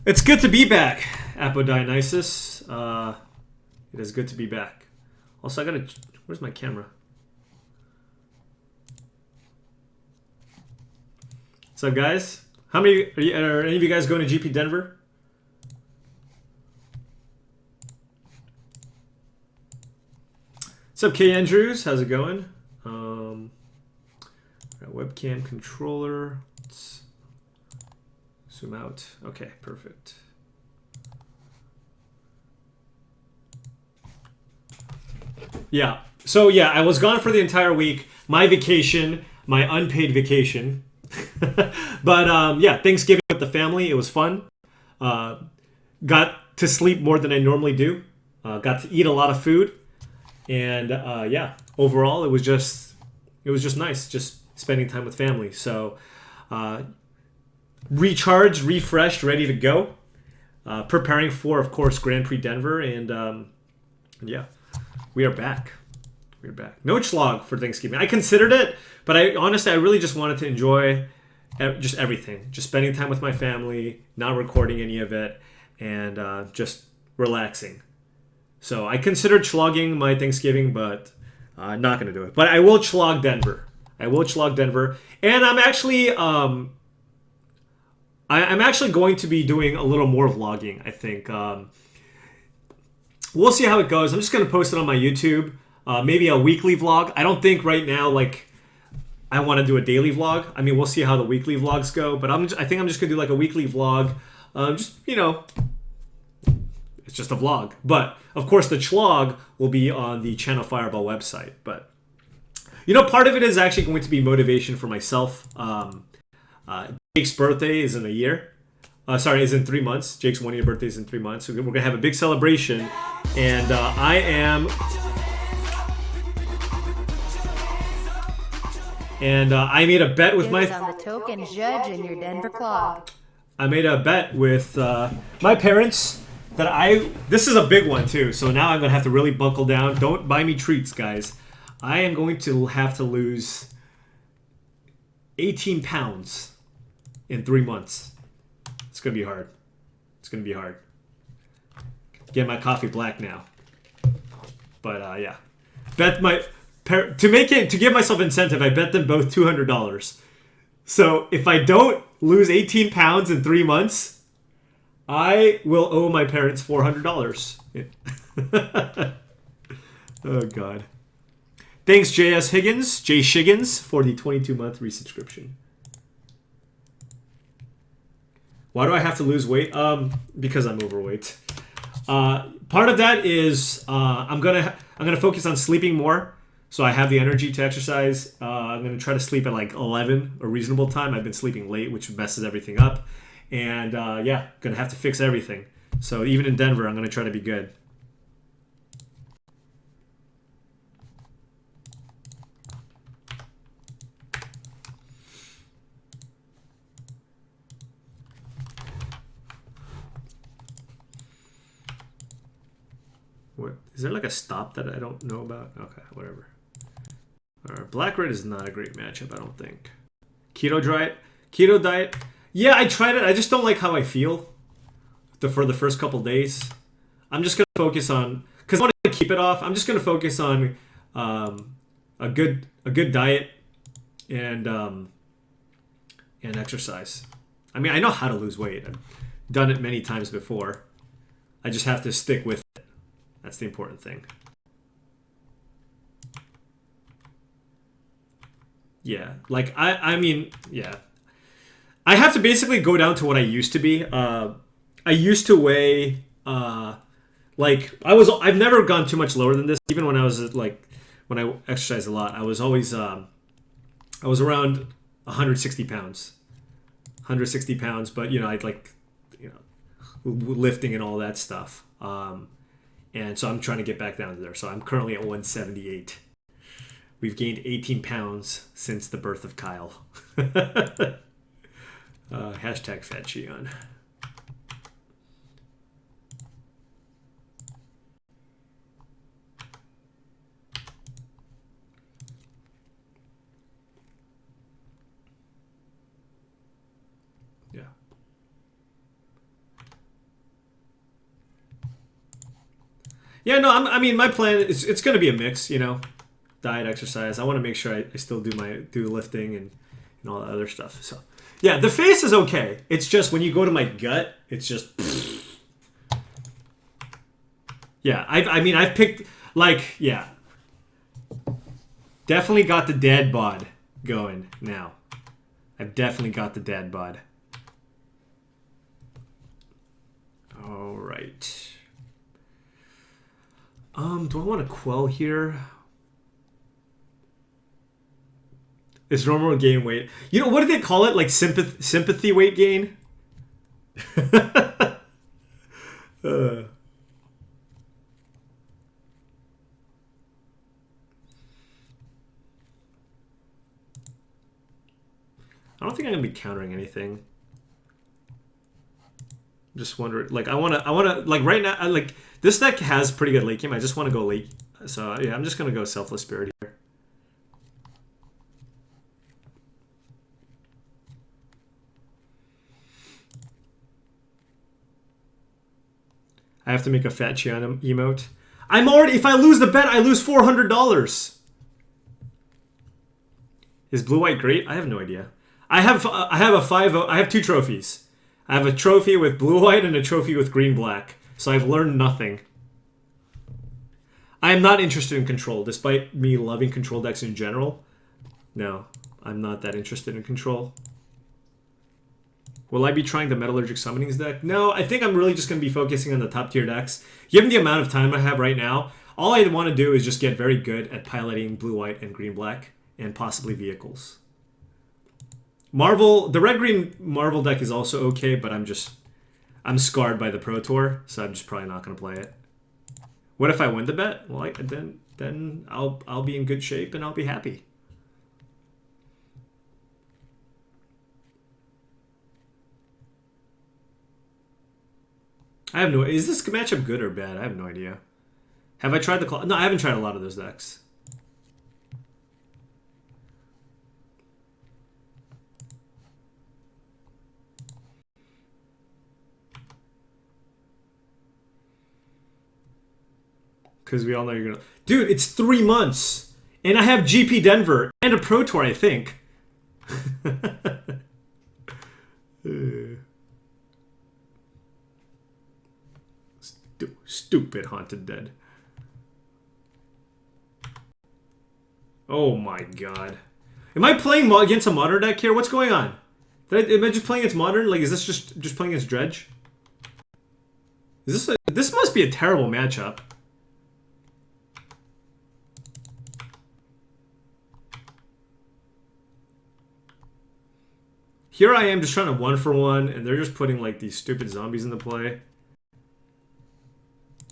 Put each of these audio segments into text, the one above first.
It's good to be back, Apodionysus. It is good to be back. Also, I gotta... Where's my camera? What's up, guys? How many... Are any of you guys going to GP Denver? What's up, K. Andrews? How's it going? Got webcam controller. Let's zoom out. Okay, perfect. Yeah. So yeah, I was gone for the entire week. My vacation, my unpaid vacation. But yeah, Thanksgiving with the family. It was fun. Got to sleep more than I normally do. Got to eat a lot of food, and yeah, overall it was just nice, just spending time with family. So recharged, refreshed, ready to go. Preparing for, of course, Grand Prix Denver, and yeah, we are back. We're back. No chlog for Thanksgiving. I considered it, but I really just wanted to enjoy just everything. Just spending time with my family, not recording any of it, and just relaxing. So I considered chlogging my Thanksgiving, but not going to do it. But I will chlog Denver. I will chlog Denver. And I'm actually... I'm actually going to be doing a little more vlogging, I think. We'll see how it goes. I'm just going to post it on my YouTube. Maybe a weekly vlog. I don't think right now, like, I want to do a daily vlog. I mean, we'll see how the weekly vlogs go. But I think I'm just going to do, like, a weekly vlog. Just, you know, it's just a vlog. But, of course, the chlog will be on the Channel Fireball website. But, you know, part of it is actually going to be motivation for myself. Jake's birthday is in a year. Is in 3 months. Jake's 1-year birthday is in 3 months. So we're going to have a big celebration. And I made a bet with my... on the token judge in your Denver clog. I made a bet with my parents that this is a big one too. So now I'm going to have to really buckle down. Don't buy me treats, guys. I am going to have to lose 18 pounds in 3 months. It's going to be hard. It's going to be hard. Get my coffee black now. But yeah. To give myself incentive, I bet them both $200. So if I don't lose 18 pounds in 3 months, I will owe my parents $400. Oh, God. Thanks, Jay Shiggins, for the 22-month resubscription. Why do I have to lose weight? Because I'm overweight. Part of that is I'm gonna focus on sleeping more, so I have the energy to exercise. I'm gonna try to sleep at like 11, a reasonable time. I've been sleeping late, which messes everything up, and yeah, gonna have to fix everything. So even in Denver, I'm gonna try to be good. What is there, like a stop that I don't know about? Okay, whatever. Alright, black red is not a great matchup, I don't think. Keto diet. Yeah, I tried it. I just don't like how I feel for the first couple days. I'm just gonna focus on, because I want to keep it off. I'm just gonna focus on a good diet and exercise. I mean, I know how to lose weight. I've done it many times before. I just have to stick with it. That's the important thing. Yeah, like I mean, yeah. I have to basically go down to what I used to be. I used to weigh I've never gone too much lower than this. Even when I was when I exercised a lot, I was always I was around 160 pounds. 160 pounds, but you know, I'd lifting and all that stuff. And so I'm trying to get back down to there. So I'm currently at 178. We've gained 18 pounds since the birth of Kyle. Hashtag Fat Cheon. Yeah. Yeah, no, I mean, my plan is it's going to be a mix, you know, diet, exercise. I want to make sure I still do lifting and all that other stuff. So, yeah, the face is okay. It's just when you go to my gut, it's just. Yeah, I mean, I've picked, like, yeah. Definitely got the dad bod going now. I've definitely got the dad bod. All right. Do I want to quell here? It's normal gain weight. You know, what do they call it? Like sympathy weight gain? I don't think I'm gonna be countering anything. I'm just wondering, like, I wanna, like, right now, like, this deck has pretty good late game. I just want to go late, so yeah, I'm just gonna go Selfless Spirit here. I have to make a fat Cheon emote. I'm already. If I lose the bet, I lose $400. Is blue white great? I have no idea. I have a 5-0. I have 2 trophies. I have a trophy with blue white and a trophy with green black. So I've learned nothing. I am not interested in control, despite me loving control decks in general. No, I'm not that interested in control. Will I be trying the Metallurgic Summonings deck? No, I think I'm really just going to be focusing on the top tier decks. Given the amount of time I have right now, all I want to do is just get very good at piloting blue white and green black, and possibly vehicles. Marvel, the red-green Marvel deck is also okay, but I'm scarred by the Pro Tour, so I'm just probably not going to play it. What if I win the bet? Well, then I'll be in good shape and I'll be happy. I have no. Is this matchup good or bad? I have no idea. Have I tried the? No, I haven't tried a lot of those decks. Because we all know you're gonna. Dude, it's 3 months, and I have GP Denver and a Pro Tour, I think. Stupid Haunted Dead. Oh my god. Am I playing against a modern deck here? What's going on? Am I just playing against modern? Like, is this just playing against Dredge? Is this this must be a terrible matchup. Here I am just trying to 1-for-1, and they're just putting, like, these stupid zombies into play.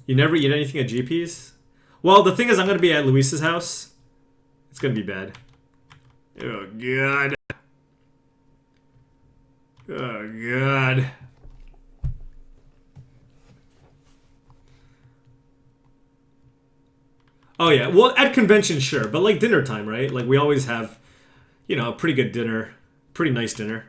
You never eat anything at GP's? Well, the thing is, I'm going to be at Luis's house. It's going to be bad. Oh, God. Oh, God. Oh, yeah. Well, at convention, sure. But, like, dinner time, right? Like, we always have, you know, a pretty good dinner. Pretty nice dinner.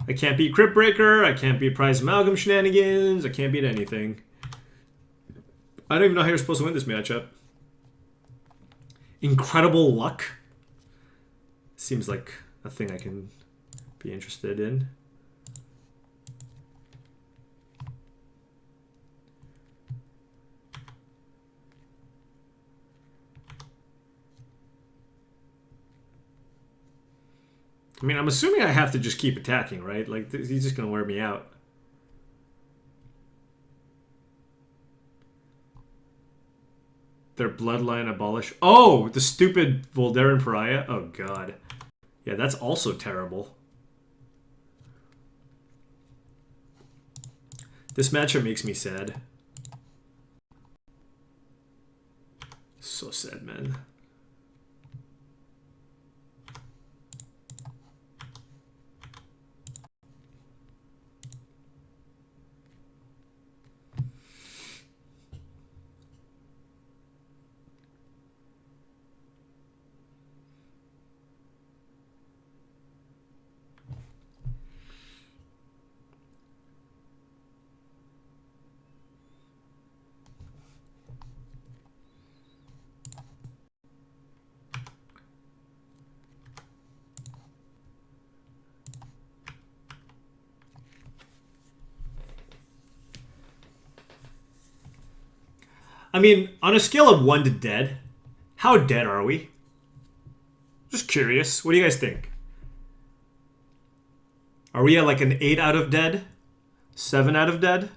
I can't beat Crypt Breaker. I can't beat Prize Amalgam shenanigans. I can't beat anything. I don't even know how you're supposed to win this matchup. Incredible luck. Seems like a thing I can be interested in. I mean, I'm assuming I have to just keep attacking, right? Like, he's just going to wear me out. Their bloodline abolish. Oh, the stupid Volderan Pariah. Oh, God. Yeah, that's also terrible. This matchup makes me sad. So sad, man. I mean, on a scale of 1 to dead, how dead are we? Just curious. What do you guys think? Are we at like an 8 out of dead? 7 out of dead?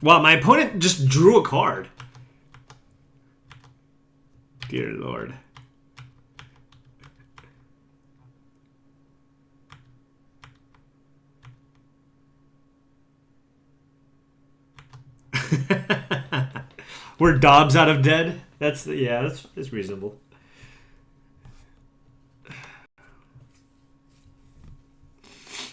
Wow, my opponent just drew a card. Dear Lord. We're Dobbs out of dead. That's reasonable.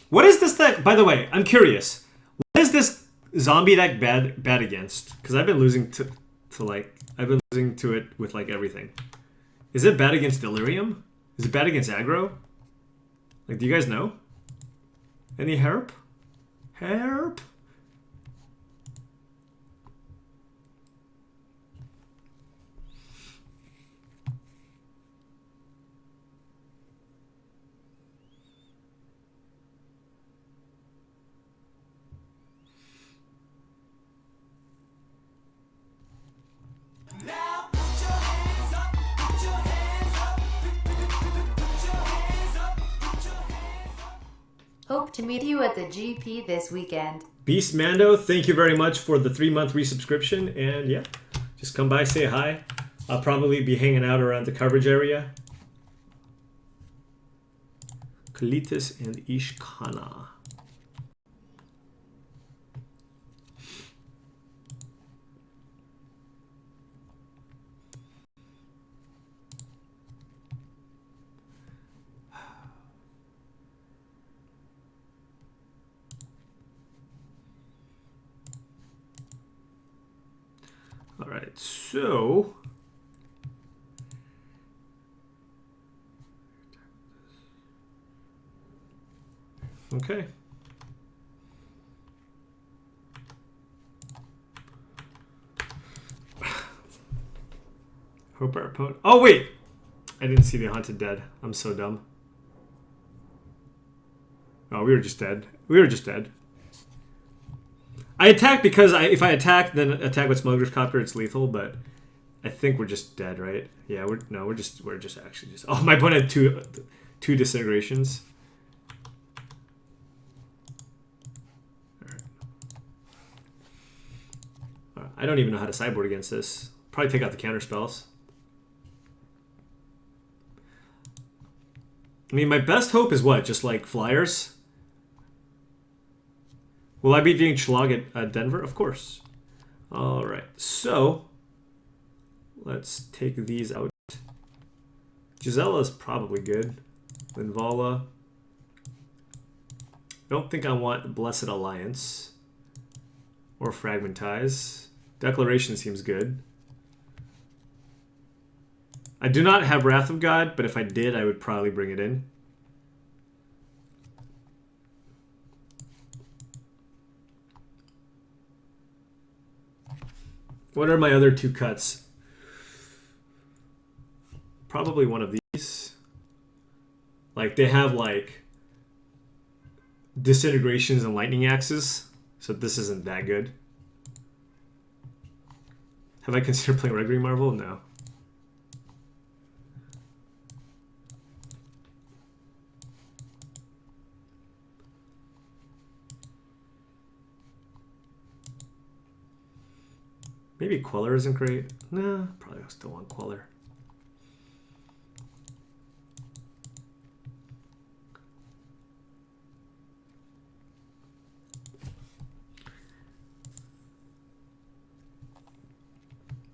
What is this deck? By the way, I'm curious. What is this zombie deck bad against? Because I've been losing to it with like everything. Is it bad against Delirium? Is it bad against aggro? Like, do you guys know? Any herp? Herp? Hope to meet you at the GP this weekend. Beast Mando, thank you very much for the 3-month resubscription. And yeah, just come by, say hi. I'll probably be hanging out around the coverage area. Kalitis and Ishkana. All right, so okay. Hope our opponent. Oh wait, I didn't see the Haunted Dead. I'm so dumb. Oh, we were just dead. We were just dead. I attack because if I attack, then attack with Smuggler's Copter, it's lethal. But I think we're just dead, right? Yeah, we're just actually just. Oh, my opponent had two disintegrations. All right. I don't even know how to sideboard against this. Probably take out the counter spells. I mean, my best hope is what? Just like flyers. Will I be doing Schlag at Denver? Of course. All right. So let's take these out. Gisela is probably good. Linvala. Don't think I want Blessed Alliance or Fragmentize. Declaration seems good. I do not have Wrath of God, but if I did, I would probably bring it in. What are my other two cuts? Probably one of these. Like, they have, like, disintegrations and lightning axes, so this isn't that good. Have I considered playing Gregory Marvel? No. Maybe Queller isn't great. No, probably still want Queller.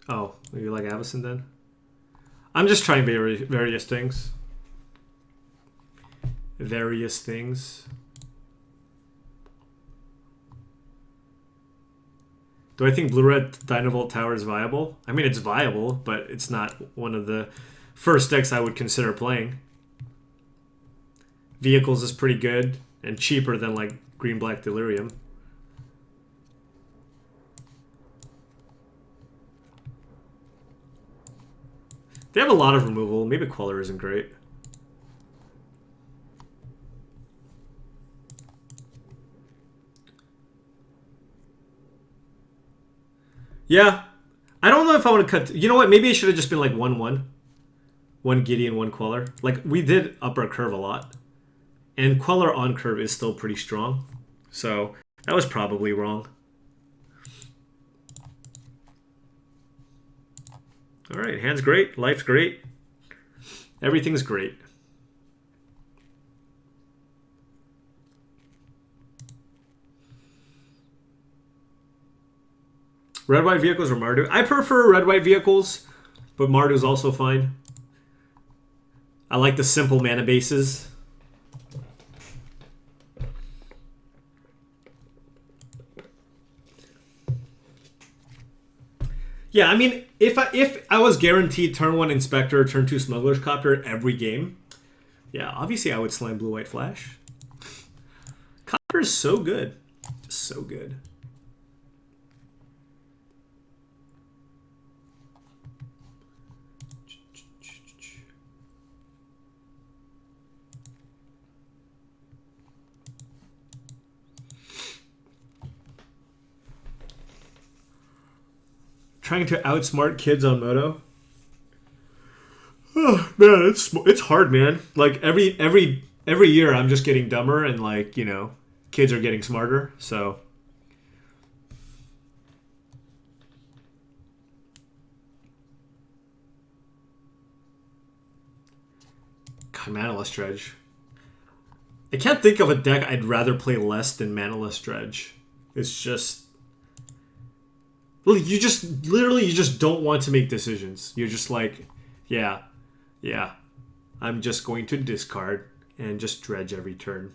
Oh, maybe like Avacyn then? I'm just trying various things. Various things. Do I think Blue-Red Dynavolt Tower is viable? I mean, it's viable, but it's not one of the first decks I would consider playing. Vehicles is pretty good and cheaper than like Green-Black Delirium. They have a lot of removal. Maybe Queller isn't great. Yeah. I don't know if I want to cut... You know what? Maybe it should have just been like 1-1. One Gideon, one Queller. Like, we did up our curve a lot. And Queller on curve is still pretty strong. So, that was probably wrong. Alright, hand's great. Life's great. Everything's great. Red-white vehicles or Mardu? I prefer red-white vehicles, but Mardu's also fine. I like the simple mana bases. Yeah, I mean, if I was guaranteed turn 1 Inspector, turn 2 Smuggler's Copter every game, yeah, obviously I would slam Blue-White Flash. Copter is so good. Just so good. Trying to outsmart kids on Moto. Oh man, it's hard, man. Like every year, I'm just getting dumber, and like kids are getting smarter. So God, Manaless Dredge. I can't think of a deck I'd rather play less than Manaless Dredge. It's just. You just don't want to make decisions. You're just like, yeah, I'm just going to discard and just dredge every turn.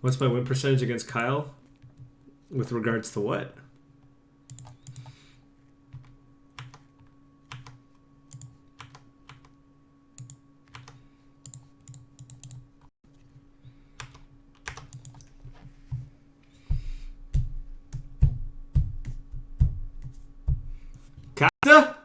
What's my win percentage against Kyle? With regards to what? Kata?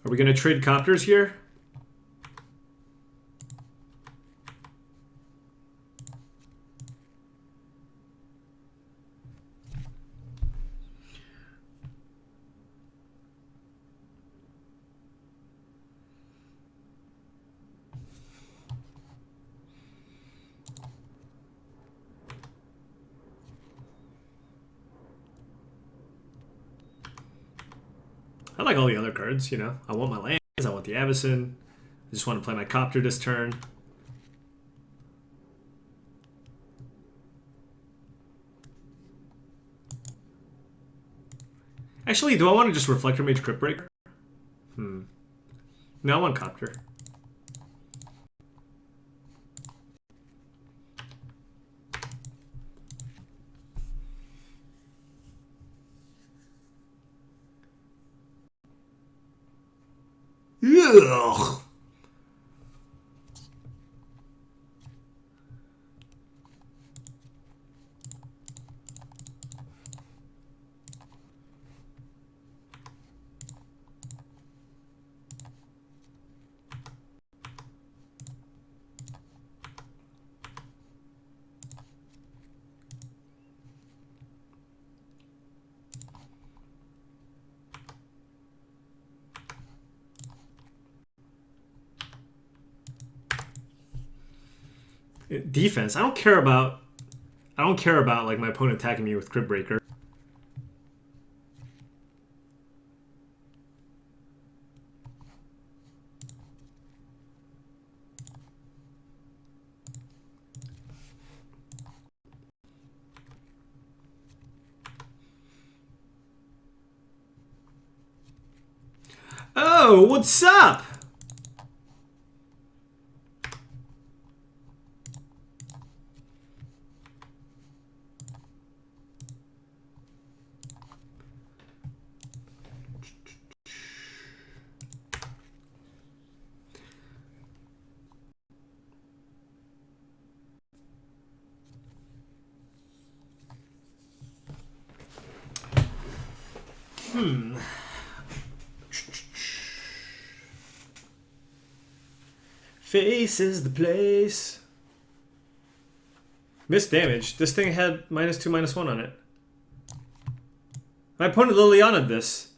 Are we going to trade copters here? I like all the other cards, I want my lands, I want the Avacyn. I just want to play my copter this turn. Actually, do I want to just Reflector Mage Crypt Breaker? No, I want copter. Ugh. Defense. I don't care about like my opponent attacking me with Crypt Breaker. Oh, what's up? Face is the place. Missed damage. This thing had -2, -1 on it. My opponent Liliana'd this.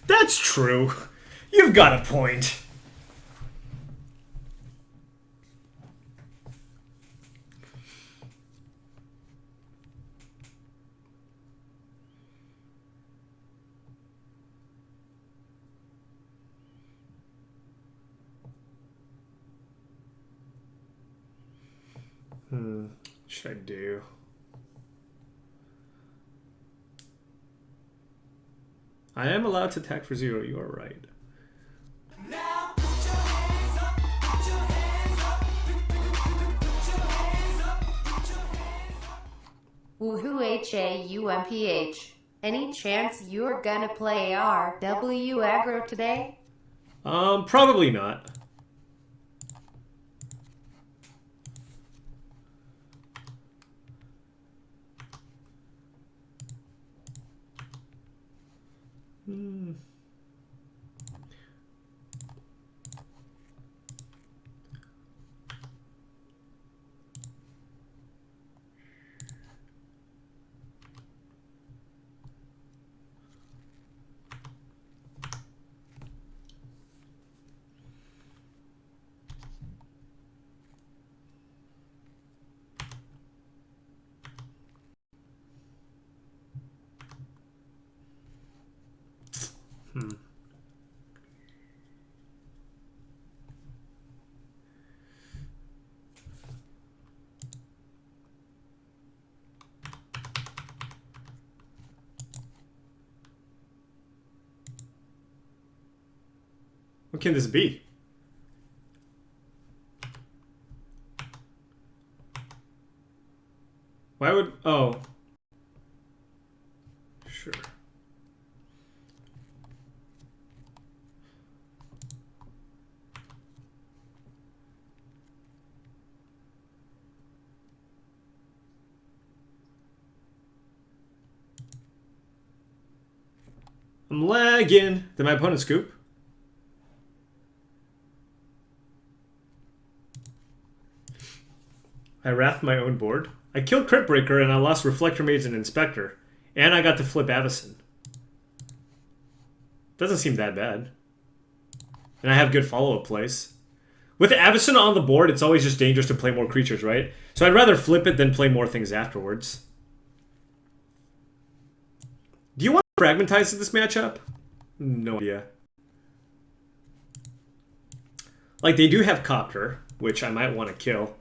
That's true. You've got a point. What should I do? I am allowed to attack for 0, you are right. Now put your hands up, put your hands up, put your hands up, put your hands up. Woohoo HAUMPH. Any chance you're gonna play RW aggro today? Probably not. What can this be? Why would... Oh. Sure. I'm lagging. Did my opponent scoop? I wrathed my own board. I killed Crypt Breaker and I lost Reflector Mage and Inspector. And I got to flip Avacyn. Doesn't seem that bad. And I have good follow-up plays. With Avacyn on the board, it's always just dangerous to play more creatures, right? So I'd rather flip it than play more things afterwards. Do you want to fragmentize this matchup? No idea. Like, they do have Copter, which I might want to kill.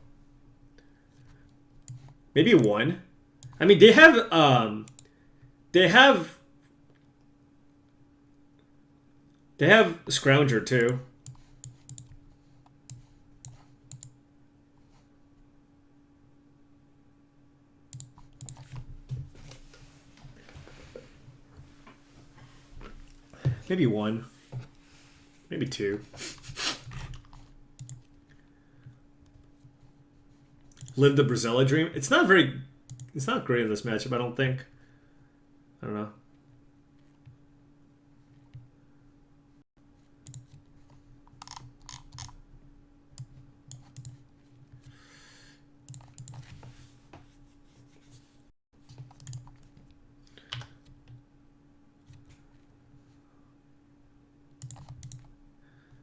Maybe 1. I mean, they have Scrounger too. Maybe 1. Maybe 2. Live the Brazilla dream. It's not great in this matchup, I don't think. I don't know.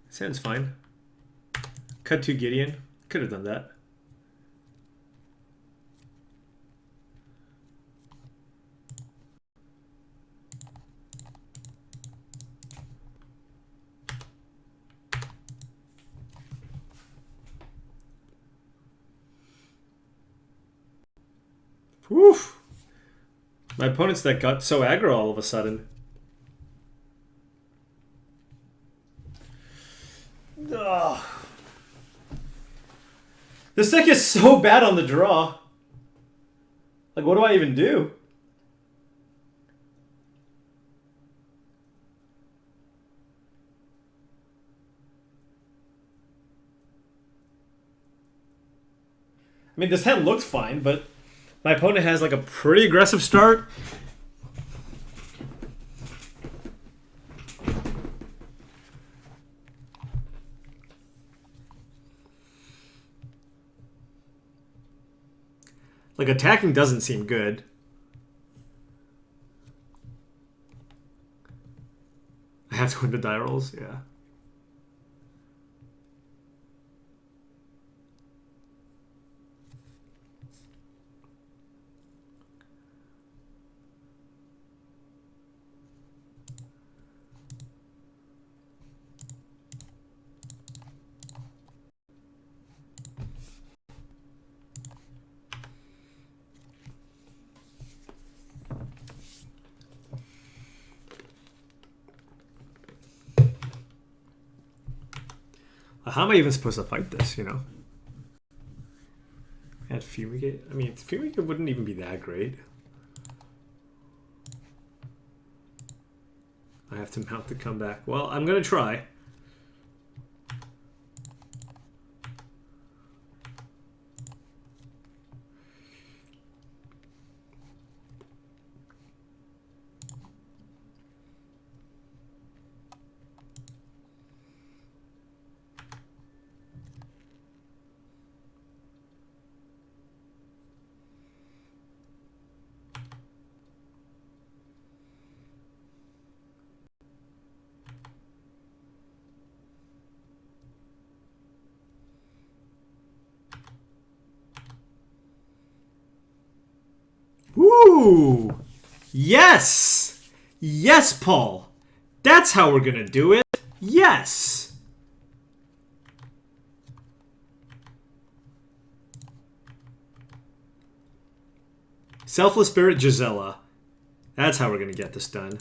Sounds fine. Cut to Gideon. Could have done that. Woof. My opponent's deck got so aggro all of a sudden. Ugh. This deck is so bad on the draw. Like, what do I even do? I mean, this hand looked fine, but my opponent has like a pretty aggressive start. Like, attacking doesn't seem good. I have to win the die rolls, yeah. How am I even supposed to fight this, you know? Add Fumigate? I mean, Fumigate wouldn't even be that great. I have to mount the comeback. Well, I'm going to try. Woo! Yes! Yes, Paul! That's how we're gonna do it! Yes! Selfless Spirit Gisela. That's how we're gonna get this done.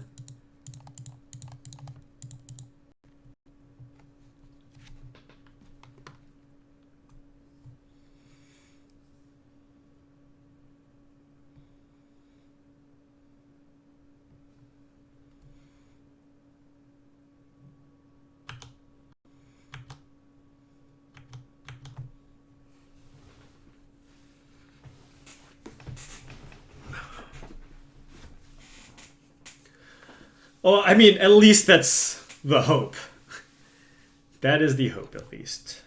Oh, I mean, at least that's the hope. That is the hope, at least.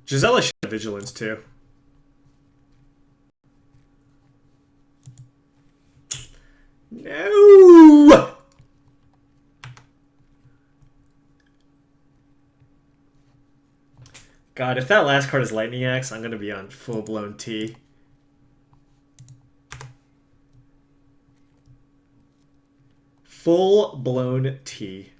Gisela should have vigilance, too. No! God, if that last card is Lightning Axe, I'm gonna be on full-blown T. Full-blown T.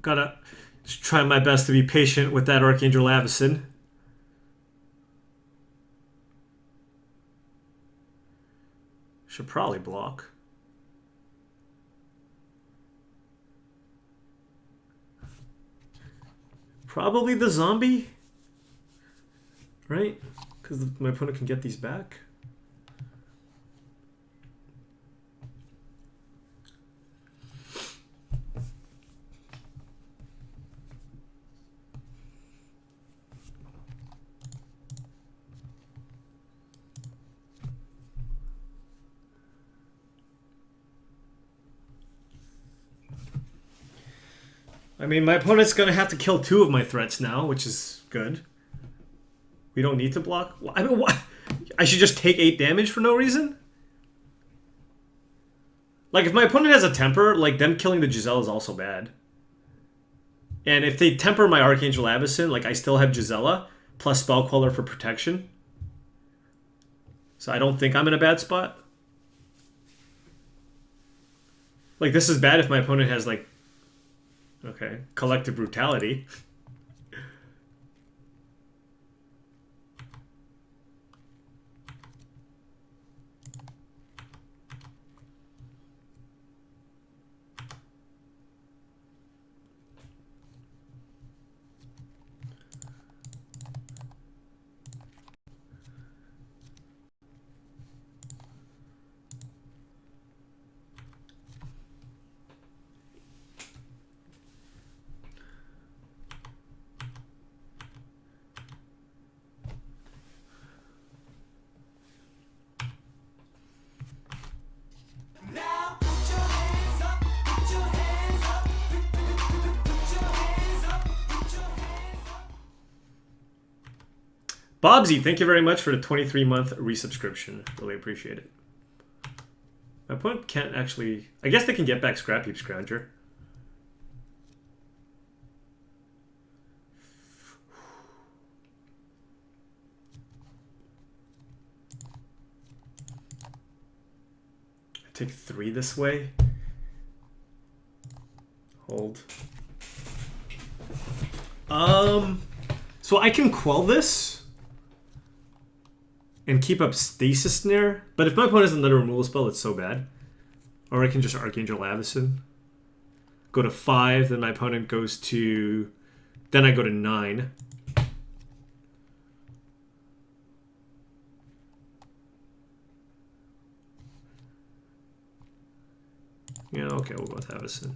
Gotta try my best to be patient with that Archangel Avacyn. Should probably block. Probably the zombie. Right? Because my opponent can get these back. I mean, my opponent's going to have to kill 2 of my threats now, which is good. We don't need to block. I mean, what? I should just take 8 damage for no reason? Like, if my opponent has a temper, like, them killing the Giselle is also bad. And if they temper my Archangel Avacyn, like, I still have Gisela, plus Spellcaller for protection. So I don't think I'm in a bad spot. Like, this is bad if my opponent has, like, okay, Collective Brutality. Now put your hands up, put your hands up, put your hands up, put your hands up. Bobsy, thank you very much for the 23-month resubscription. Really appreciate it. My opponent can't actually... I guess they can get back Scrap Heap Scrounger. I take 3 this way. Hold. So I can quell this and keep up Stasis Snare, but if my opponent has another removal spell, it's so bad. Or I can just Archangel Avacyn. Go to 5, then my opponent goes to... Then I go to 9. Yeah, okay, we'll go with Avacyn.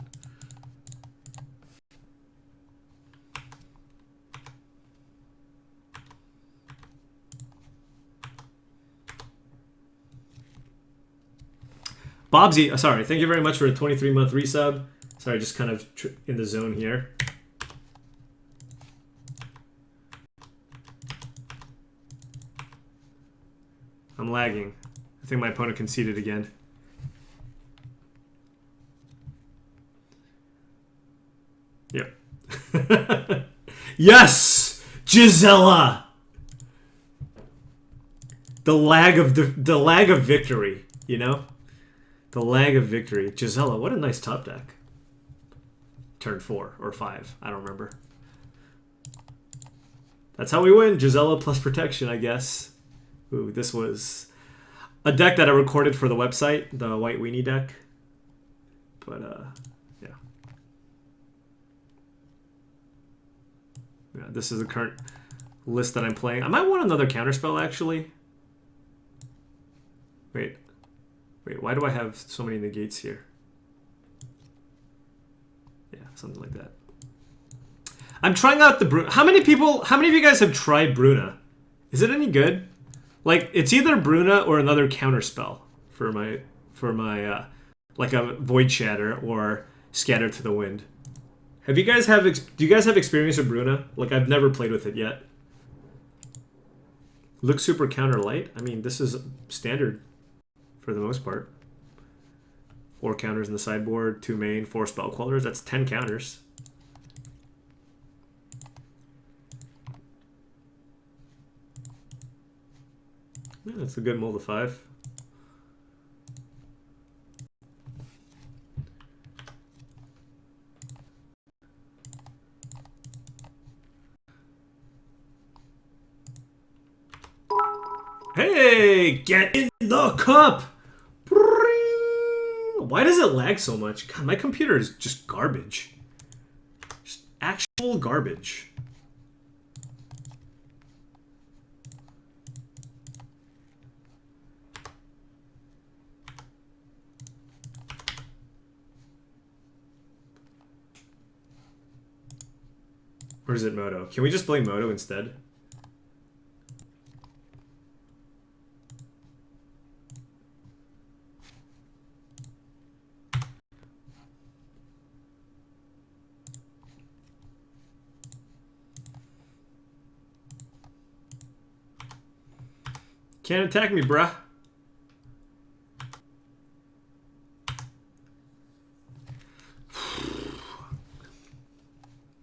Bobsy, sorry, thank you very much for a 23-month resub. Sorry, just kind of in the zone here. I'm lagging. I think my opponent conceded again. Yep. Yes! Gisela! The lag of victory, you know? The lag of victory. Gisela, what a nice top deck. Turn 4 or 5. I don't remember. That's how we win. Gisela plus protection, I guess. Ooh, this was a deck that I recorded for the website, the White Weenie deck. But, yeah. Yeah, this is the current list that I'm playing. I might want another counterspell, actually. Wait, why do I have so many negates here? Yeah, something like that. I'm trying out the Bruna. How many of you guys have tried Bruna? Is it any good? Like, it's either Bruna or another counterspell for my like a Void Shatter or Scatter to the Wind. Do you guys have experience with Bruna? Like, I've never played with it yet. Looks super counter light. I mean, this is standard for the most part. 4 counters in the sideboard, 2 main, 4 spell quellers. That's 10 counters. Yeah, that's a good mold of 5. Hey, get in the cup! Why does it lag so much? God, my computer is just garbage. Just actual garbage. Or is it Moto? Can we just play Moto instead? Can't attack me, bruh.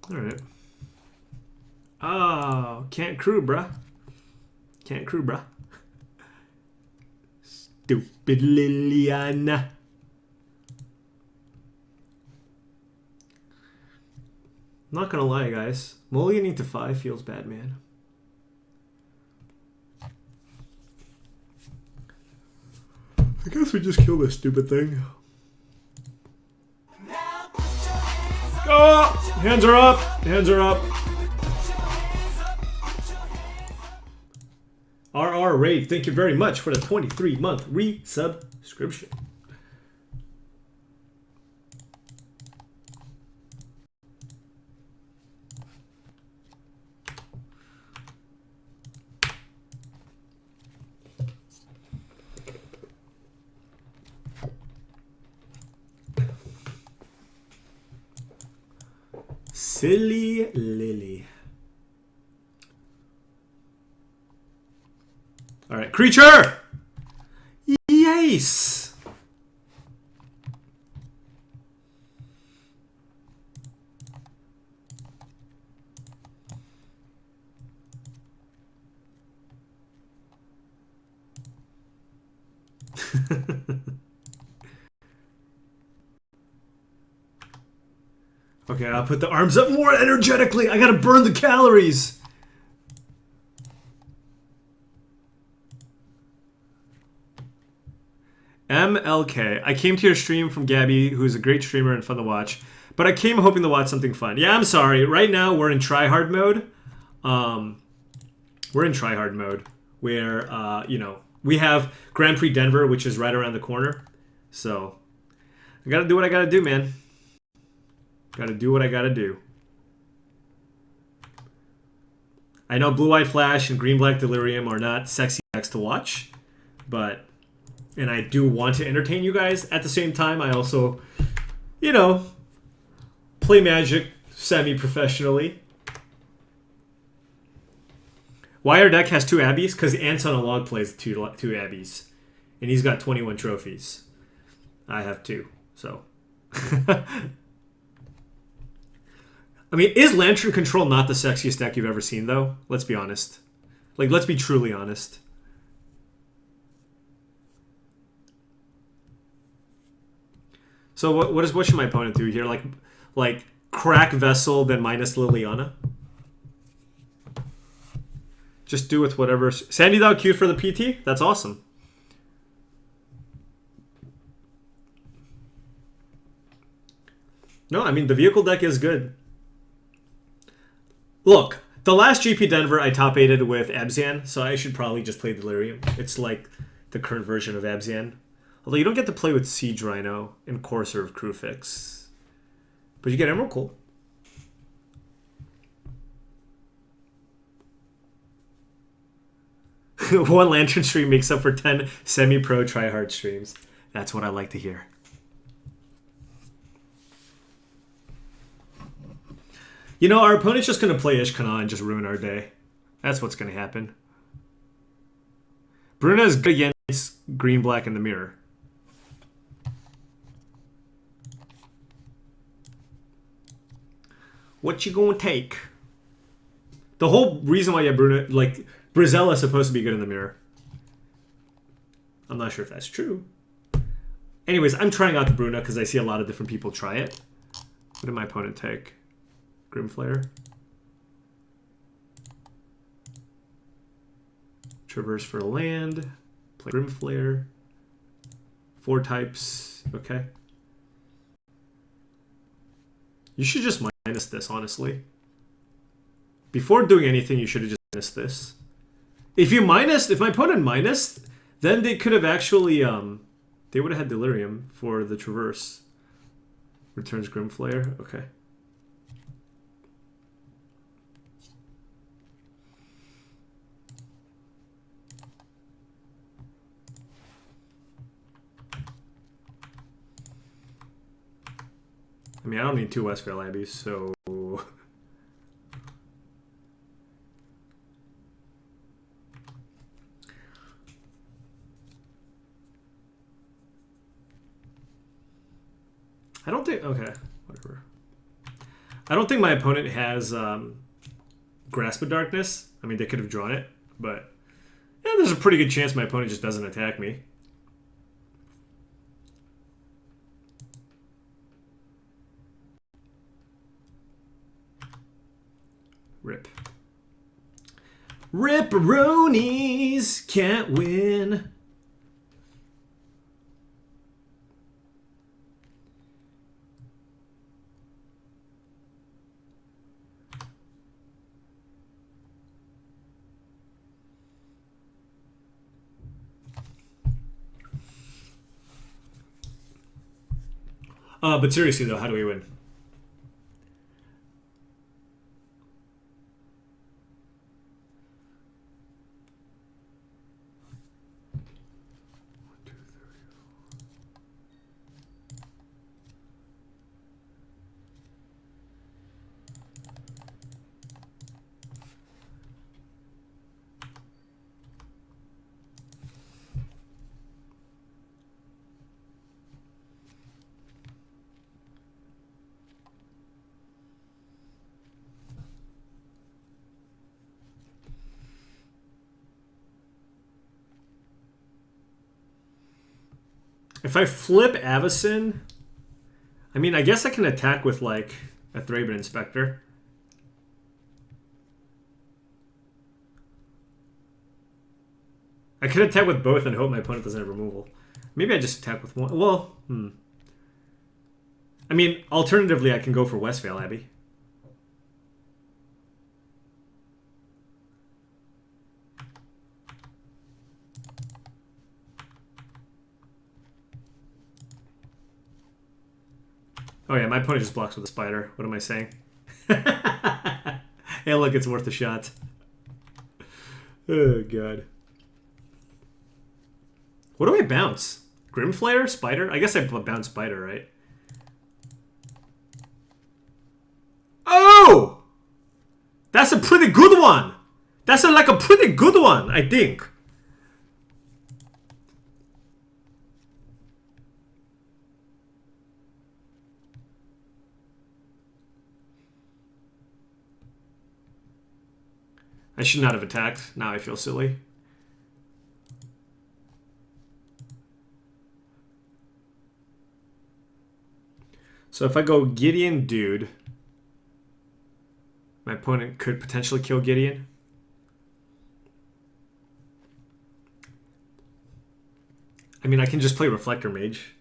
Alright. Oh, can't crew, bruh. Can't crew, bruh. Stupid Liliana. Not gonna lie, guys. Mulliganing to 5 feels bad, man. I guess we just kill this stupid thing. Oh! Hands are up! Hands are up! RR Raid, thank you very much for the 23-month resubscription. Silly Lily. All right, creature. Yes. Okay, I'll put the arms up more energetically. I gotta burn the calories. MLK. I came to your stream from Gabby, who's a great streamer and fun to watch. But I came hoping to watch something fun. Yeah, I'm sorry. Right now, we're in tryhard mode. We're in tryhard mode. Where, you know, we have Grand Prix Denver, which is right around the corner. So, I gotta do what I gotta do, man. Gotta do what I gotta do. I know Blue-Eyed Flash and Green-Black Delirium are not sexy decks to watch, but... And I do want to entertain you guys. At the same time, I also, you know, play Magic semi-professionally. Why our deck has 2 Abbeys? Because Anton Alog plays two Abbeys. And he's got 21 trophies. I have 2, so... I mean, is Lantern Control not the sexiest deck you've ever seen, though? Let's be honest. Like, let's be truly honest. So what should my opponent do here? Like crack Vessel, then minus Liliana? Just do with whatever. Sandy Dog queued for the PT? That's awesome. No, I mean, the vehicle deck is good. Look, the last GP Denver I top 8'd with Abzan, so I should probably just play Delirium. It's like the current version of Abzan. Although you don't get to play with Siege Rhino and Courser of Crewfix. But you get Emerald Cool. One Lantern stream makes up for 10 semi-pro tryhard streams. That's what I like to hear. You know, our opponent's just going to play Ishkana and just ruin our day. That's what's going to happen. Bruna is good against green-black in the mirror. What you gonna take? The whole reason why you have Bruna, like, Brizella is supposed to be good in the mirror. I'm not sure if that's true. Anyways, I'm trying out the Bruna because I see a lot of different people try it. What did my opponent take? Grimflare. Traverse for land. Play Grimflare. 4 types. Okay. You should just minus this, honestly. Before doing anything, you should have just minus this. If my opponent minused, then they could have actually, they would have had Delirium for the Traverse. Returns Grimflare. Okay. mean, I don't need 2 Westvale Abbeys, so... I don't think... Okay, whatever. I don't think my opponent has Grasp of Darkness. I mean, they could have drawn it, but... Yeah, there's a pretty good chance my opponent just doesn't attack me. Rip. Ripperonis can't win. But seriously though, how do we win? If I flip Avacyn, I mean, I guess I can attack with, like, a Thraben Inspector. I could attack with both and hope my opponent doesn't have removal. Maybe I just attack with one. Well, I mean, alternatively, I can go for Westvale Abbey. Oh yeah, my opponent just blocks with a spider. What am I saying? Hey, look, it's worth a shot. Oh, God. What do I bounce? Grimflayer? Spider? I guess I bounce Spider, right? Oh! That's a pretty good one! That's like a pretty good one, I think. I should not have attacked. Now I feel silly. So if I go Gideon Dude, my opponent could potentially kill Gideon. I mean, I can just play Reflector Mage.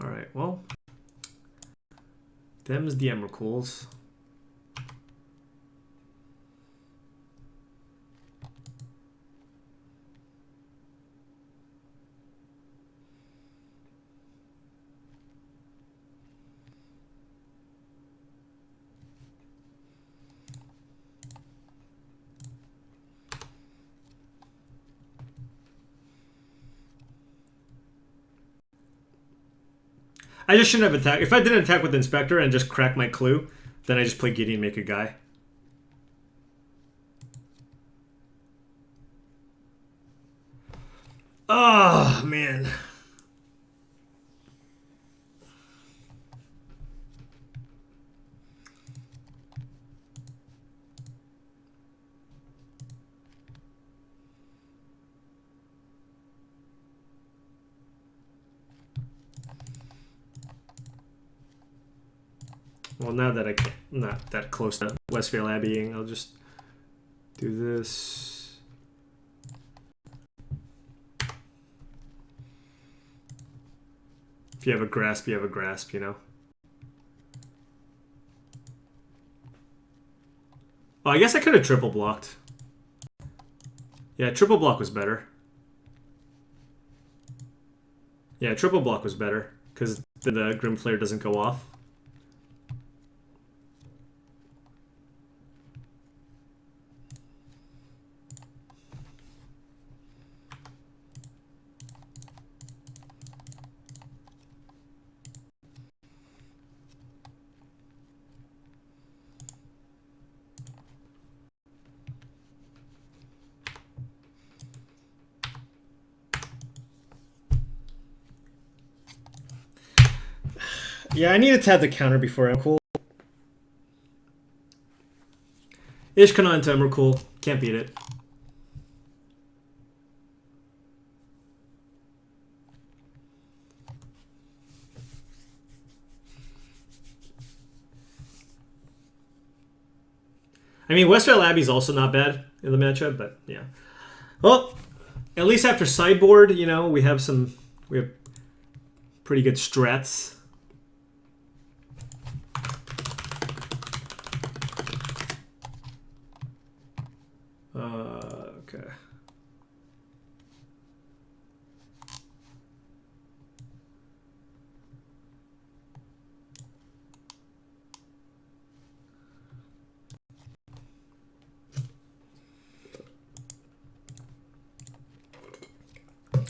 Alright, well, them's the Emrakuls. I just shouldn't have attacked. If I didn't attack with Inspector and just crack my clue, then I just play Gideon, make a guy. Oh, man. Well, now that I'm not that close to Westvale Abbeying, I'll just do this. If you have a grasp, you have a grasp, you know? Oh, I guess I could have triple blocked. Yeah, triple block was better. Yeah, triple block was better because then the Grim Flare doesn't go off. Yeah, I needed to have the counter before Emrakul. Ishkana into Emrakul. Can't beat it. I mean, Westvale Abbey's also not bad in the matchup, but yeah. Well, at least after sideboard, you know, we have pretty good strats. Okay.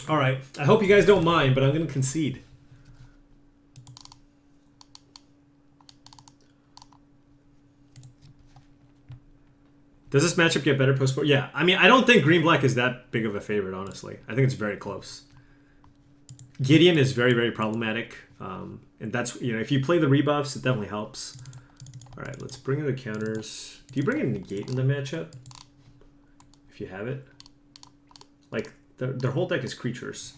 All right. I hope you guys don't mind, but I'm going to concede. Does this matchup get better post-board? Yeah. I mean, I don't think green-black is that big of a favorite, honestly. I think it's very close. Gideon is very, very problematic. And that's, you know, if you play the rebuffs, it definitely helps. All right, let's bring in the counters. Do you bring in negate in the matchup? If you have it? Like, their whole deck is creatures.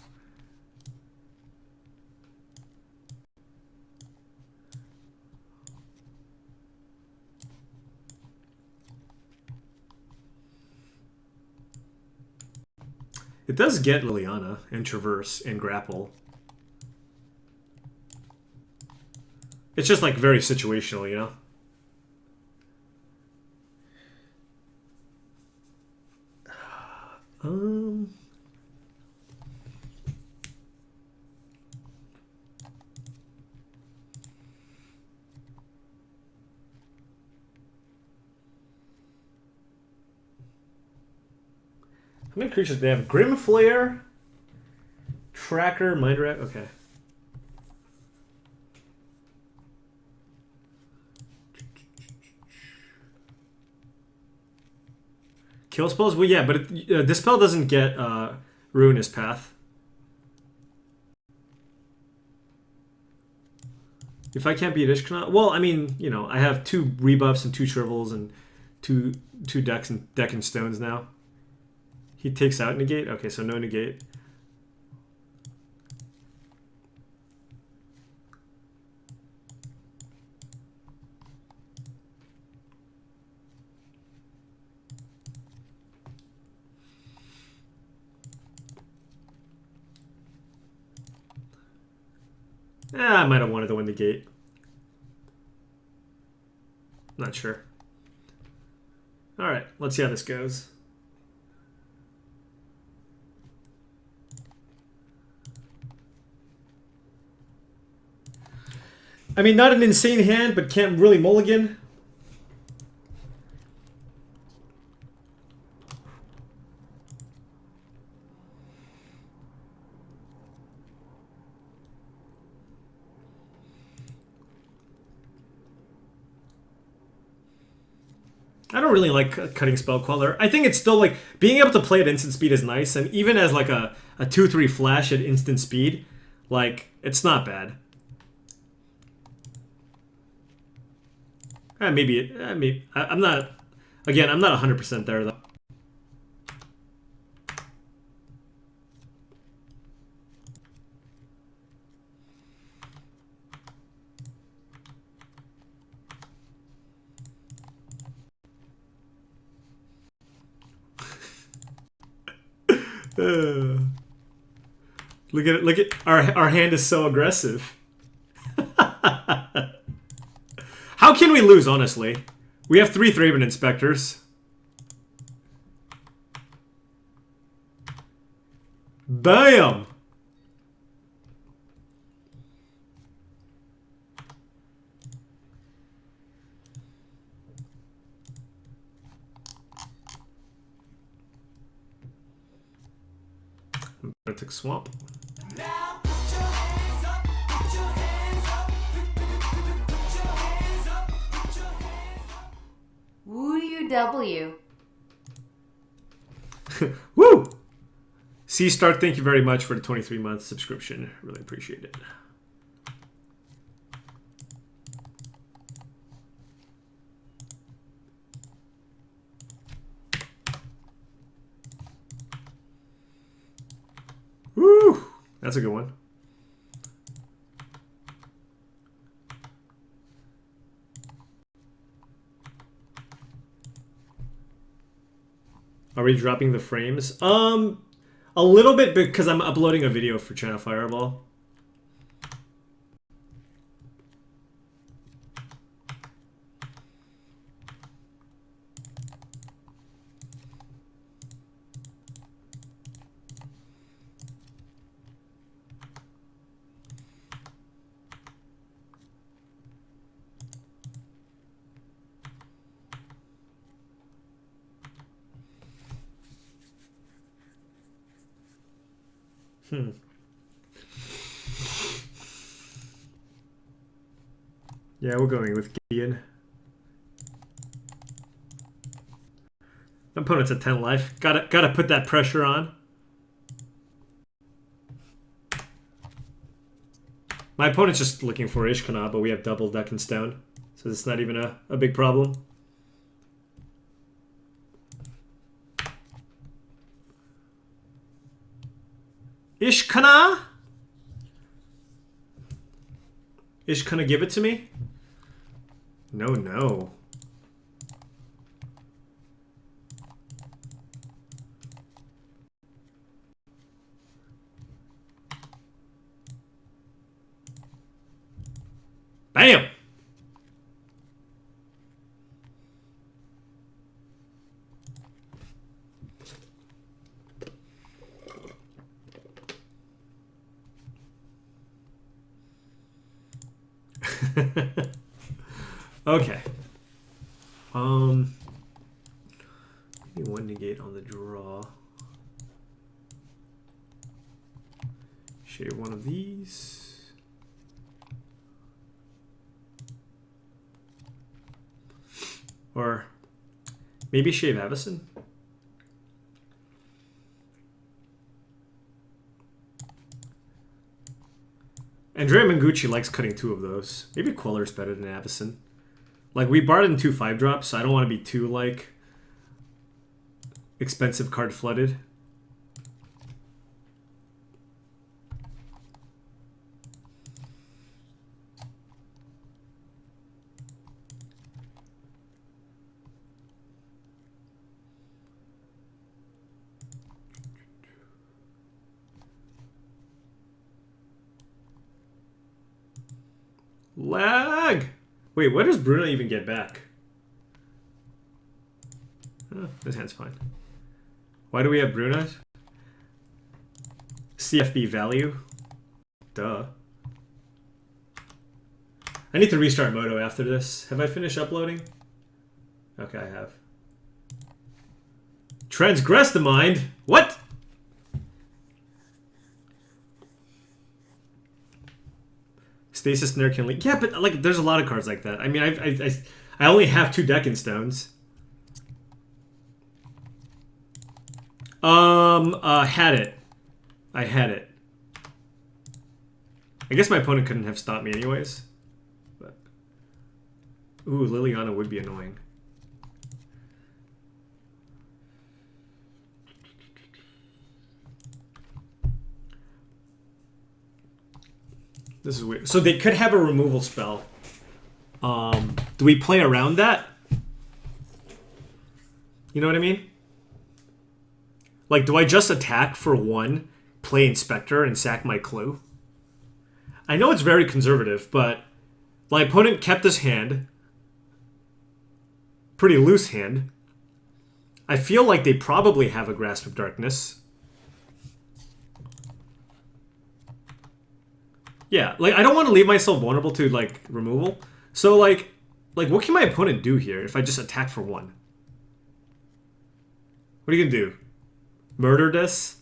It does get Liliana and Traverse and Grapple. It's just like very situational, you know? How many creatures do they have? Grim Flare, Tracker, Mind Rat. Okay. Kill spells? Well, yeah, but this spell doesn't get Ruinous Path. If I can't beat Ishkana, well, I mean, you know, I have 2 rebuffs and 2 shrivels and two decks and deck and stones now. He takes out negate? Okay, so no negate. I might have wanted to win the gate. Not sure. Alright, let's see how this goes. I mean, not an insane hand, but can't really mulligan. I don't really like cutting spell queller. I think it's still like being able to play at instant speed is nice, and even as like a 2/3 flash at instant speed, like it's not bad. Maybe I'm not. Again, I'm not 100% there though. Look at it. Look at our hand is so aggressive. How can we lose, honestly? We have 3 Thraben Inspectors. Bam! I took swamp. Now put your hands up, put your hands up, put your hands up, put your hands up. Woo UW. Woo! C Stark, thank you very much for the 23-month subscription. Really appreciate it. Woo! That's a good one. Are we dropping the frames? A little bit because I'm uploading a video for Channel Fireball. Yeah, we're going with Gideon. My opponent's at 10 life. Gotta put that pressure on. My opponent's just looking for Ishkana, but we have double deck and stone. So it's not even a big problem. Ishkana? Ishkana, give it to me? No, no. Bam! Okay. Maybe one negate on the draw. Shave one of these. Or maybe shave Avison. Andrea Mangucci likes cutting two of those. Maybe Queller's better than Avison. Like, we barred in 2 5-drops, so I don't want to be too, like, expensive card flooded. Lag! Wait, what does Bruno even get back? Oh, this hand's fine. Why do we have Bruno? CFB value? Duh. I need to restart Moto after this. Have I finished uploading? Okay, I have. Transgress the mind? What? Stasis Snare can leak. Yeah, but like, there's a lot of cards like that. I mean, I only have 2 Deccan Stones. Had it. I had it. I guess my opponent couldn't have stopped me anyways. But ooh, Liliana would be annoying. This is weird. So they could have a removal spell. Do we play around that? You know what I mean? Like, do I just attack for 1, play Inspector, and sack my clue? I know it's very conservative, but my opponent kept his hand. Pretty loose hand. I feel like they probably have a Grasp of Darkness. Yeah, like, I don't want to leave myself vulnerable to, like, removal. So, like, what can my opponent do here if I just attack for 1? What are you gonna do? Murder this?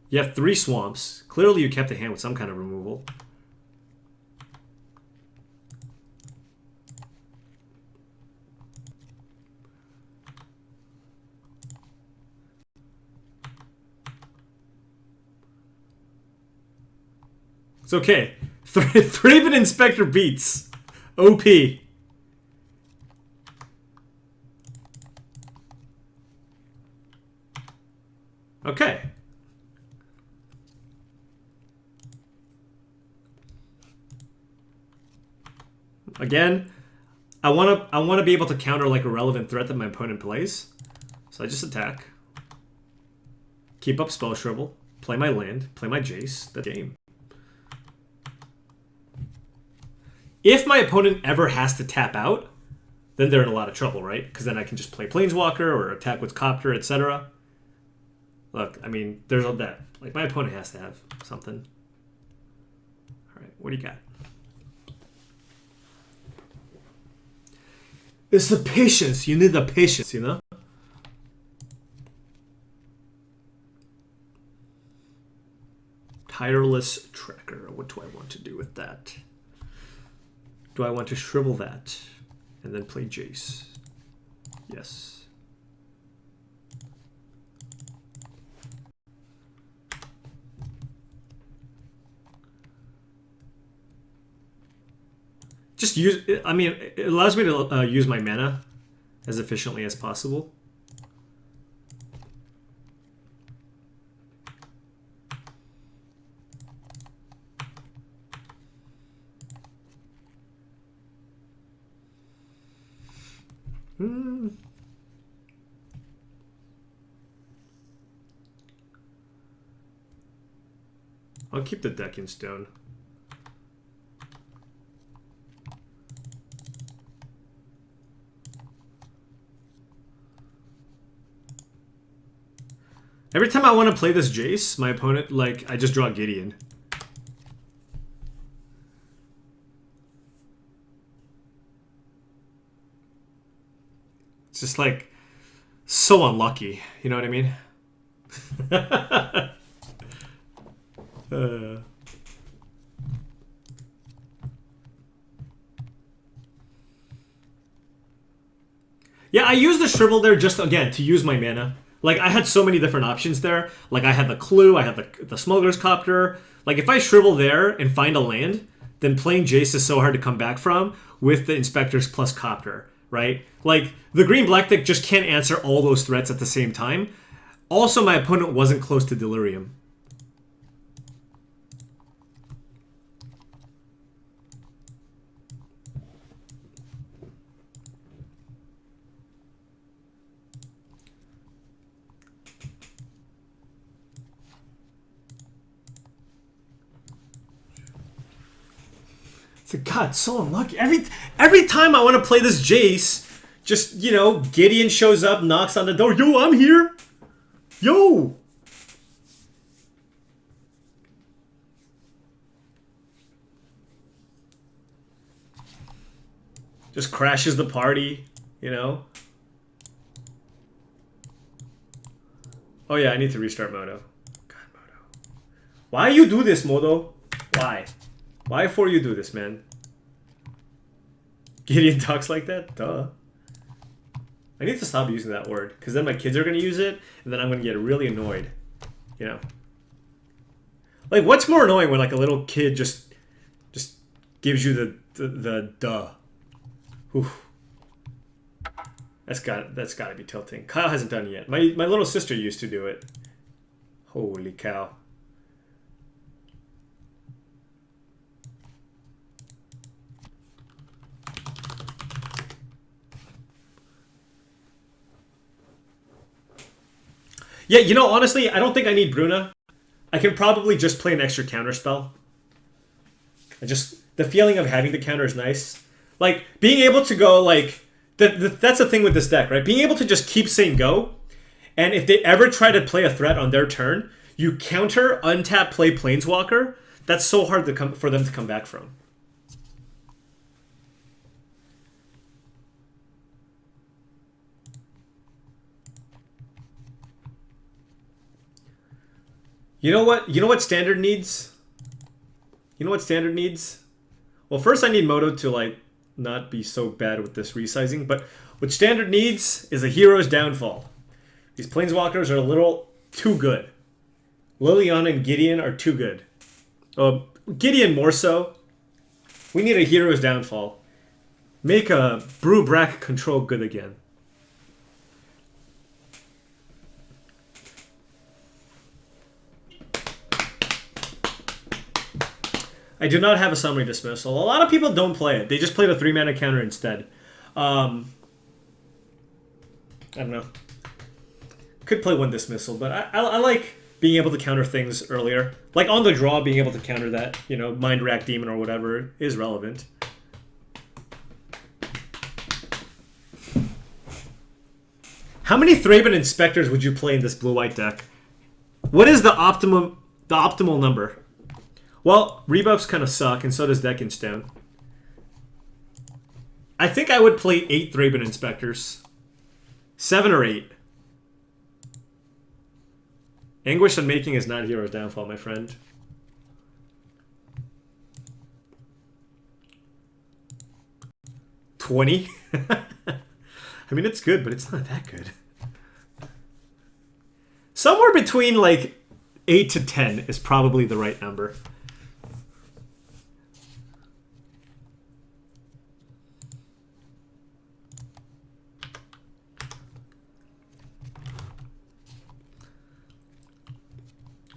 You have 3 swamps. Clearly you kept a hand with some kind of removal. It's okay. Thraven Inspector beats. OP. Okay. Again, I wanna be able to counter like a relevant threat that my opponent plays. So I just attack. Keep up Spell Shrivel. Play my land. Play my Jace. That's the game. If my opponent ever has to tap out, then they're in a lot of trouble, right? Because then I can just play Planeswalker or attack with Copter, etc. Look, I mean, there's all that. Like, my opponent has to have something. Alright, what do you got? It's the patience. You need the patience, you know? Tireless Tracker. What do I want to do with that? Do I want to shrivel that and then play Jace? Yes. Just use, I mean, it allows me to use my mana as efficiently as possible. I'll keep the deck in stone. Every time I want to play this Jace, my opponent, like, I just draw Gideon. It's just, like, so unlucky. You know what I mean? Yeah, I used the Shrivel there just, again, to use my mana. Like, I had so many different options there. Like, I had the Clue, I had the Smuggler's Copter. Like, if I Shrivel there and find a land, then playing Jace is so hard to come back from with the Inspectors plus Copter, right? Like, the green-black deck just can't answer all those threats at the same time. Also, my opponent wasn't close to Delirium. God, so unlucky. Every time I want to play this Jace, just, you know, Gideon shows up, knocks on the door. Yo, I'm here. Yo. Just crashes the party, you know. Oh yeah, I need to restart Moto. God, Moto. Why you do this, Moto? Why? Why for you do this, man? Gideon talks like that? Duh. I need to stop using that word, because then my kids are going to use it, and then I'm going to get really annoyed. You know? Like, what's more annoying when, like, a little kid just gives you the duh? Oof. That's got to be tilting. Kyle hasn't done it yet. My little sister used to do it. Holy cow. Yeah, you know, honestly, I don't think I need Bruna. I can probably just play an extra counter spell. The feeling of having the counter is nice. Like, being able to go, like, that's the thing with this deck, right? Being able to just keep saying go, and if they ever try to play a threat on their turn, you counter, untap, play Planeswalker. That's so hard for them to come back from. You know what? You know what Standard needs? You know what Standard needs? Well, first I need Moto to like not be so bad with this resizing, but what Standard needs is a hero's downfall. These Planeswalkers are a little too good. Liliana and Gideon are too good. Gideon more so. We need a hero's downfall. Make a Brew Brack control good again. I do not have a Summary Dismissal. A lot of people don't play it. They just play the 3-mana counter instead. I don't know. Could play 1 Dismissal, but I like being able to counter things earlier. Like on the draw, being able to counter that, you know, Mind Rack Demon or whatever is relevant. How many Thraben Inspectors would you play in this blue-white deck? What is the optimal number? Well, rebuffs kind of suck, and so does Deccan Stone. I think I would play 8 Thraben Inspectors. 7 or 8. Anguish Unmaking is not Hero's Downfall, my friend. $20? I mean, it's good, but it's not that good. Somewhere between, like, 8 to 10 is probably the right number.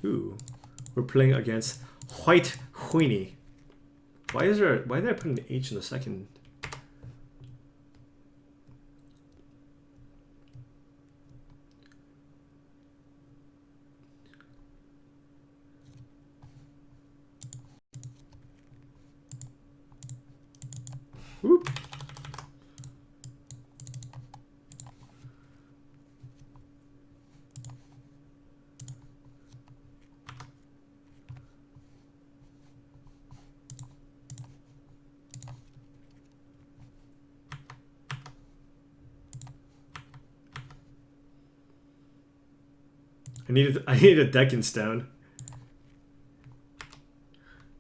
Ooh, we're playing against White Huini. Why did I put an H in the second? Whoop. I needed a Deccan Stone.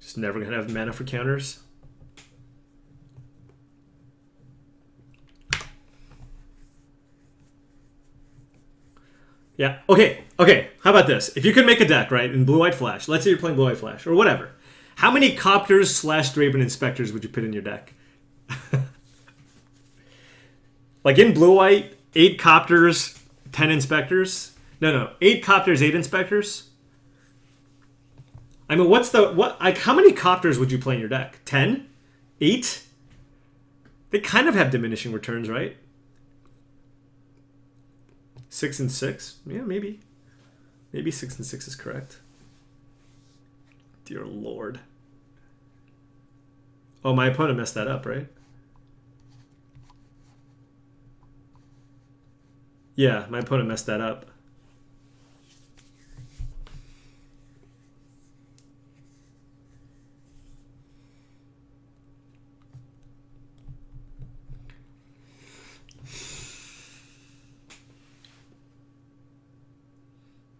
Just never gonna have mana for counters. Yeah. Okay. How about this? If you could make a deck, right, in Blue-White Flash, let's say you're playing Blue-White Flash, or whatever. How many Copters / Thraben Inspectors would you put in your deck? Like in Blue-White, 8 Copters, 10 Inspectors? No. 8 Copters, 8 Inspectors? I mean, how many Copters would you play in your deck? 10? 8? They kind of have diminishing returns, right? 6 and 6? Yeah, maybe. Maybe 6 and 6 is correct. Dear Lord. Oh, my opponent messed that up, right? Yeah, my opponent messed that up.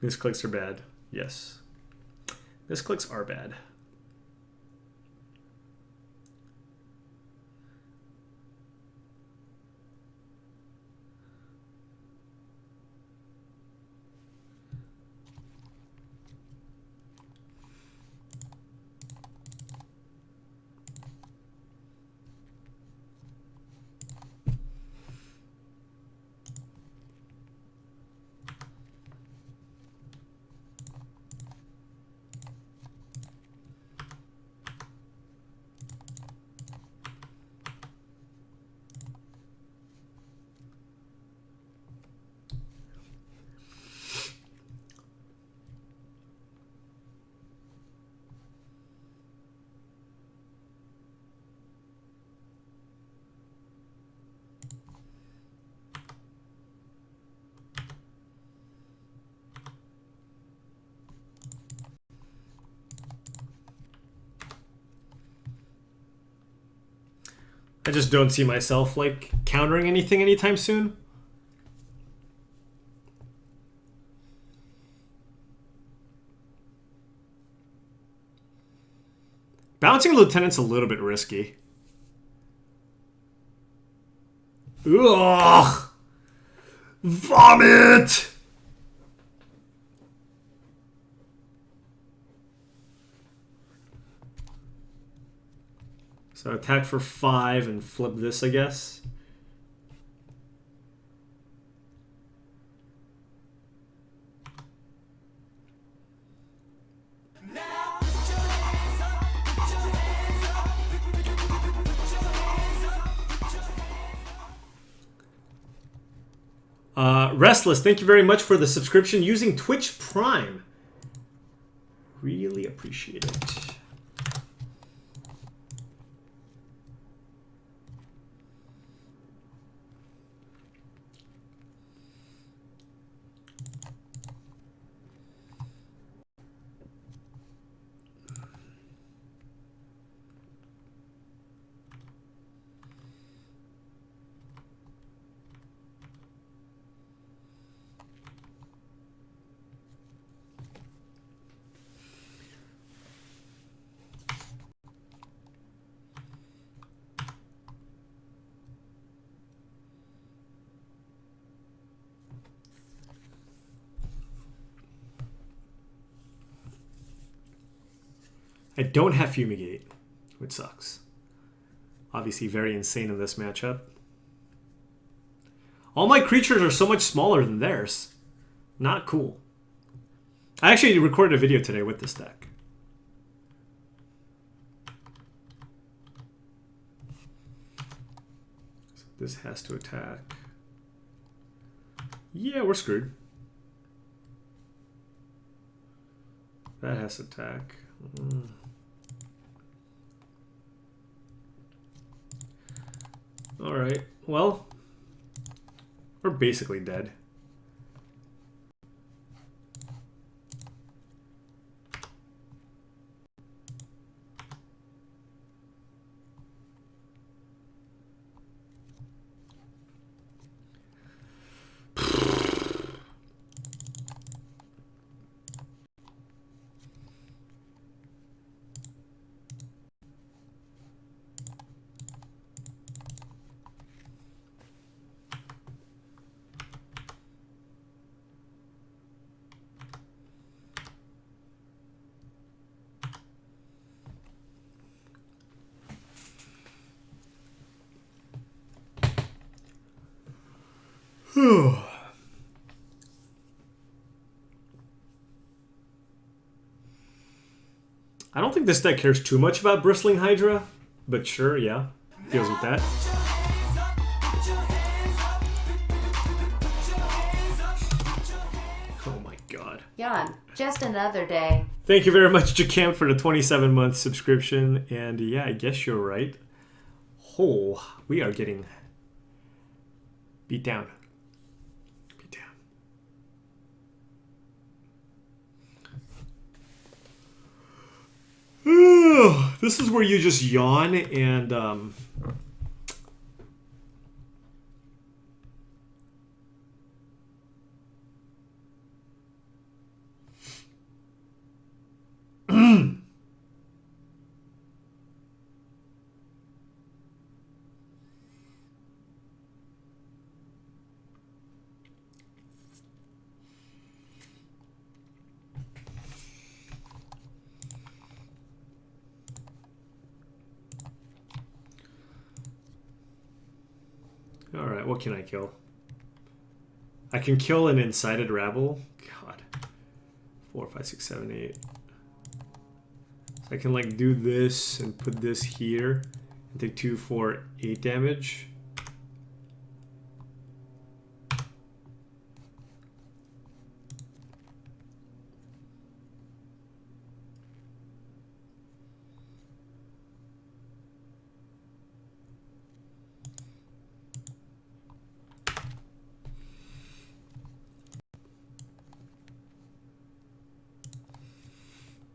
Misclicks are bad. Yes. Misclicks are bad. I just don't see myself like countering anything anytime soon. Bouncing Lieutenant's a little bit risky. Ugh! Vomit! So attack for 5 and flip this, I guess. Now put your hands up, put your hands up, put your hands up, put your hands up. Restless, thank you very much for the subscription using Twitch Prime. Really appreciate it. I don't have Fumigate, which sucks. Obviously very insane in this matchup. All my creatures are so much smaller than theirs. Not cool. I actually recorded a video today with this deck. So this has to attack. Yeah, we're screwed. That has to attack. All right. Well, we're basically dead. I don't think this deck cares too much about Bristling Hydra, but sure, yeah, deals with that. Oh my god. Cheon, just another day. Thank you very much, Jacamp, for the 27-month subscription. And yeah, I guess you're right. Oh, we are getting beat down. Beat down. This is where you just yawn and all right, what can I kill? I can kill an Incited Rabble. God. 4, 5, 6, 7, 8. So I can like do this and put this here and take 2, 4, 8 damage.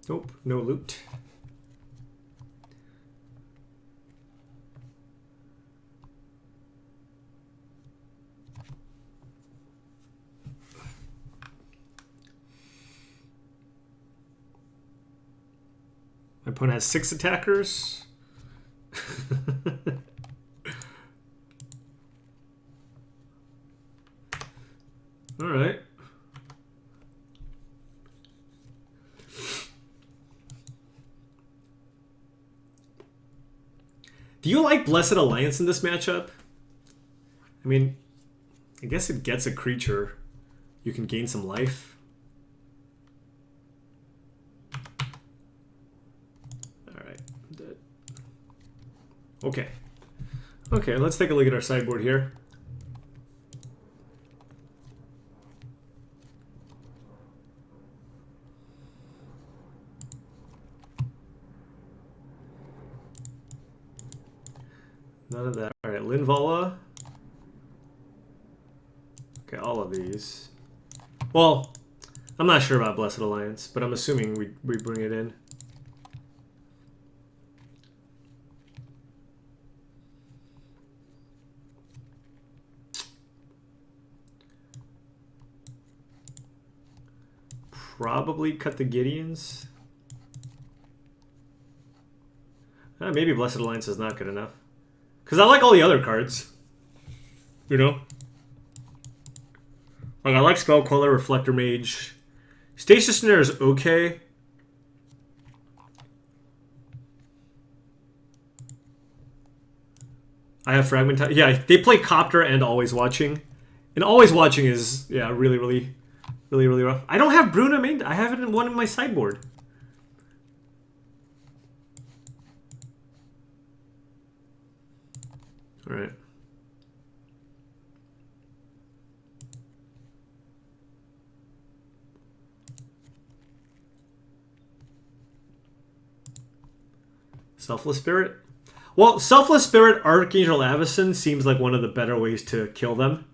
Nope, no loot. opponent has 6 attackers. All right. Do you like Blessed Alliance in this matchup? I mean, I guess it gets a creature. You can gain some life. Alright. Okay. Okay, let's take a look at our sideboard here. None of that. Alright, Linvala. Okay, all of these. Well, I'm not sure about Blessed Alliance, but I'm assuming we bring it in. Probably cut the Gideons. Maybe Blessed Alliance is not good enough. Because I like all the other cards. You know? Like, I like Spellcaller, Reflector Mage. Stasis Snare is okay. I have Fragment. Yeah, they play Copter and Always Watching. And Always Watching is, yeah, really rough. I don't have Bruna main. I have it in one in my sideboard. All right. Selfless Spirit? Well, Selfless Spirit, Archangel Avacyn seems like one of the better ways to kill them.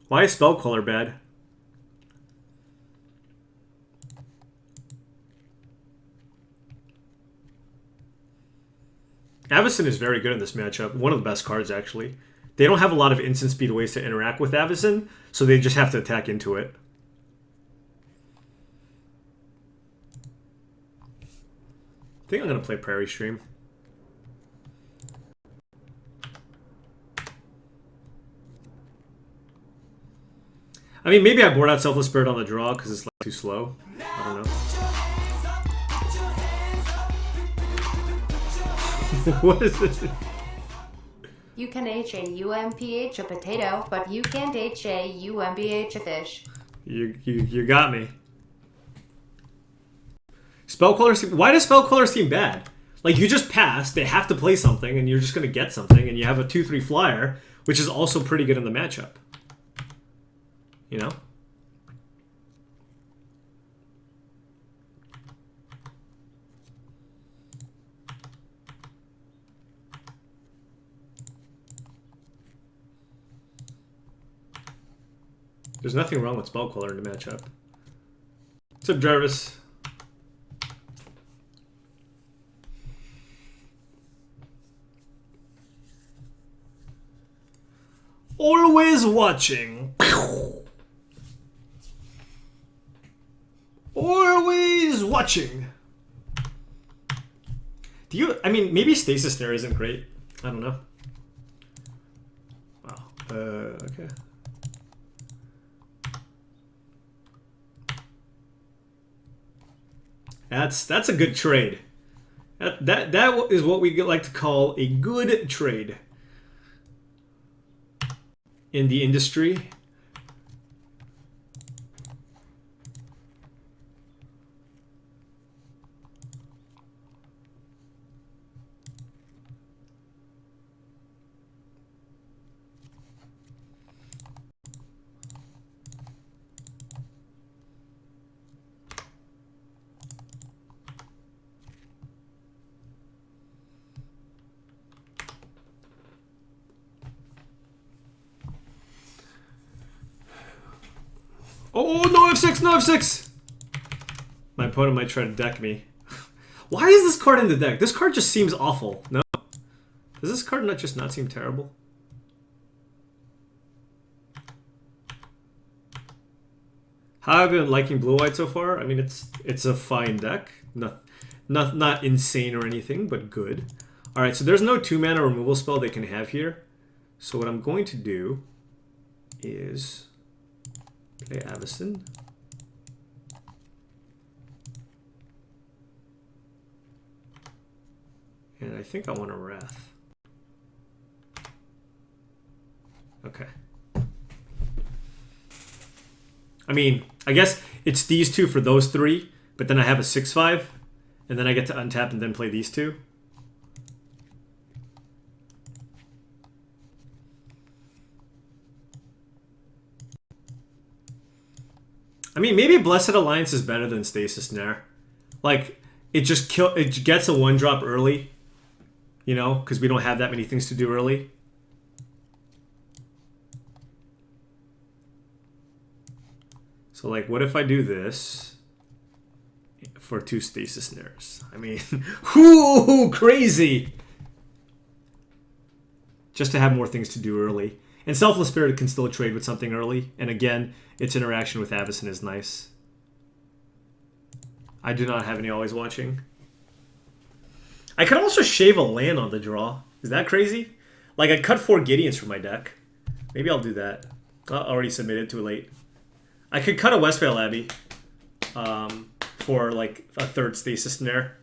Why is Spellcaller bad? Avacyn is very good in this matchup. One of the best cards, actually. They don't have a lot of instant speed ways to interact with Avacyn, so they just have to attack into it. I think I'm going to play Prairie Stream. I mean, maybe I board out Selfless Spirit on the draw because it's like too slow. I don't know. What is this? You can HAUMPH a potato, but you can't HAUMBH a fish. You got me. Spellcaller. Why does Spellcaller seem bad? Like, you just pass, they have to play something, and you're just going to get something, and you have a 2/3 flyer, which is also pretty good in the matchup. You know? There's nothing wrong with Spellcaller in the matchup. What's up, Jarvis? Always watching. Always watching. Do you... I mean, maybe Stasis Snare isn't great. I don't know. Wow. Okay. That's a good trade. That is what we like to call a good trade in the industry. Oh, no F6, no F6! My opponent might try to deck me. Why is this card in the deck? This card just seems awful. No? Does this card not seem terrible? How I've been liking blue-white so far? I mean, it's a fine deck. Not insane or anything, but good. All right, so there's no 2-mana removal spell they can have here. So what I'm going to do is play Avacyn. And I think I want a Wrath. Okay. I mean, I guess it's these two for those three, but then I have a 6/5, and then I get to untap and then play these two. I mean, maybe Blessed Alliance is better than Stasis Snare. Like, it gets a 1-drop early, you know, because we don't have that many things to do early. So, like, what if I do this for 2 Stasis Snares? I mean, whoo, crazy! Just to have more things to do early. And Selfless Spirit can still trade with something early. And again, its interaction with Avacyn is nice. I do not have any Always Watching. I could also shave a land on the draw. Is that crazy? Like, I cut 4 Gideons from my deck. Maybe I'll do that. I already submitted too late. I could cut a Westvale Abbey for, like, a 3rd Stasis Snare.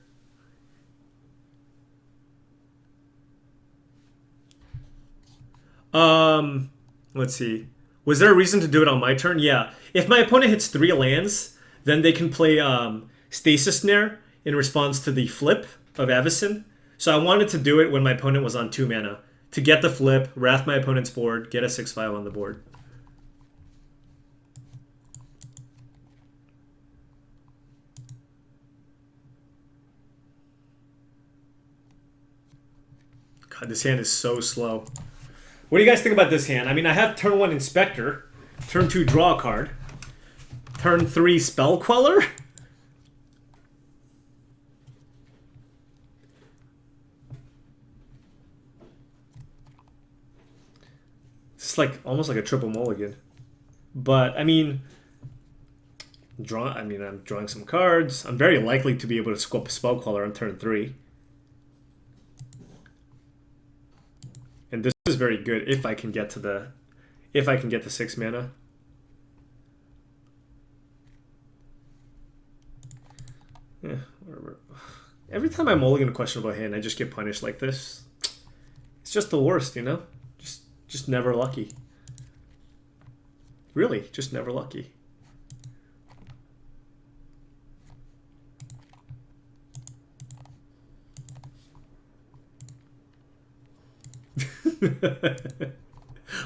Let's see. Was there a reason to do it on my turn? Yeah. If my opponent hits 3 lands, then they can play Stasis Snare in response to the flip of Avacyn. So I wanted to do it when my opponent was on 2 mana to get the flip, wrath my opponent's board, get a 6/5 on the board. God, this hand is so slow. What do you guys think about this hand? I mean, I have turn 1 Inspector, turn 2 draw a card, turn 3 Spell Queller. It's like almost like a triple mulligan. But I mean, I'm drawing some cards. I'm very likely to be able to scope Spell Queller on turn 3. And this is very good if I can get to the 6 mana. Yeah, whatever. Every time I mulligan a questionable hand, I just get punished like this. It's just the worst, you know? Just never lucky. Really, just never lucky.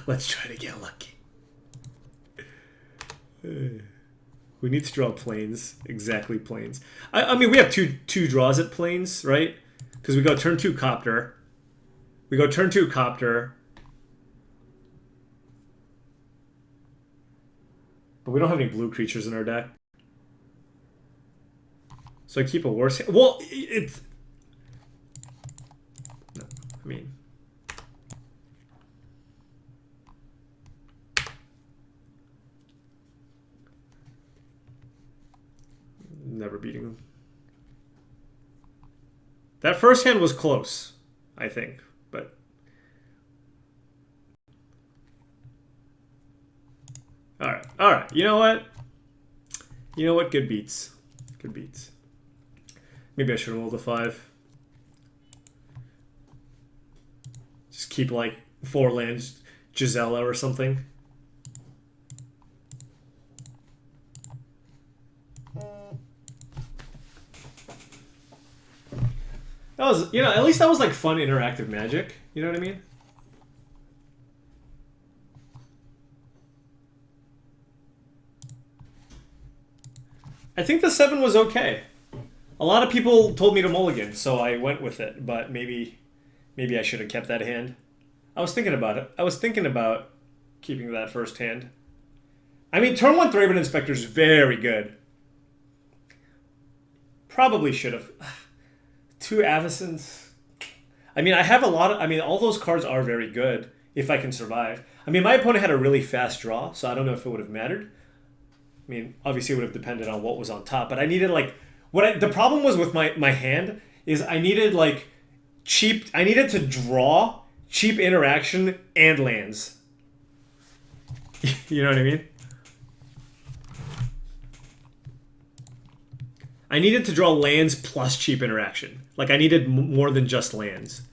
Let's try to get lucky. We need to draw planes. Exactly planes. I mean, we have two draws at planes, right? Because we go turn 2 Copter. We go turn 2 Copter. But we don't have any blue creatures in our deck. So I keep a worse hand. Well, it's... No, I mean... Never beating. That first hand was close, I think, but all right. You know what? Good beats. Good beats. Maybe I should roll the 5. Just keep like 4 lands, Gisela or something. That was, at least that was like fun interactive Magic. You know what I mean? I think the 7 was okay. A lot of people told me to mulligan, so I went with it. But maybe I should have kept that hand. I was thinking about it. I was thinking about keeping that first hand. I mean, turn 1 Thraben Inspector is very good. Probably should have. 2 Avacyns. I mean, I have a lot of... I mean, all those cards are very good if I can survive. I mean, my opponent had a really fast draw, so I don't know if it would have mattered. I mean, obviously it would have depended on what was on top, but I needed like the problem was with my hand is I needed like cheap. I needed to draw cheap interaction and lands. You know what I mean? I needed to draw lands plus cheap interaction. Like I needed more than just lands.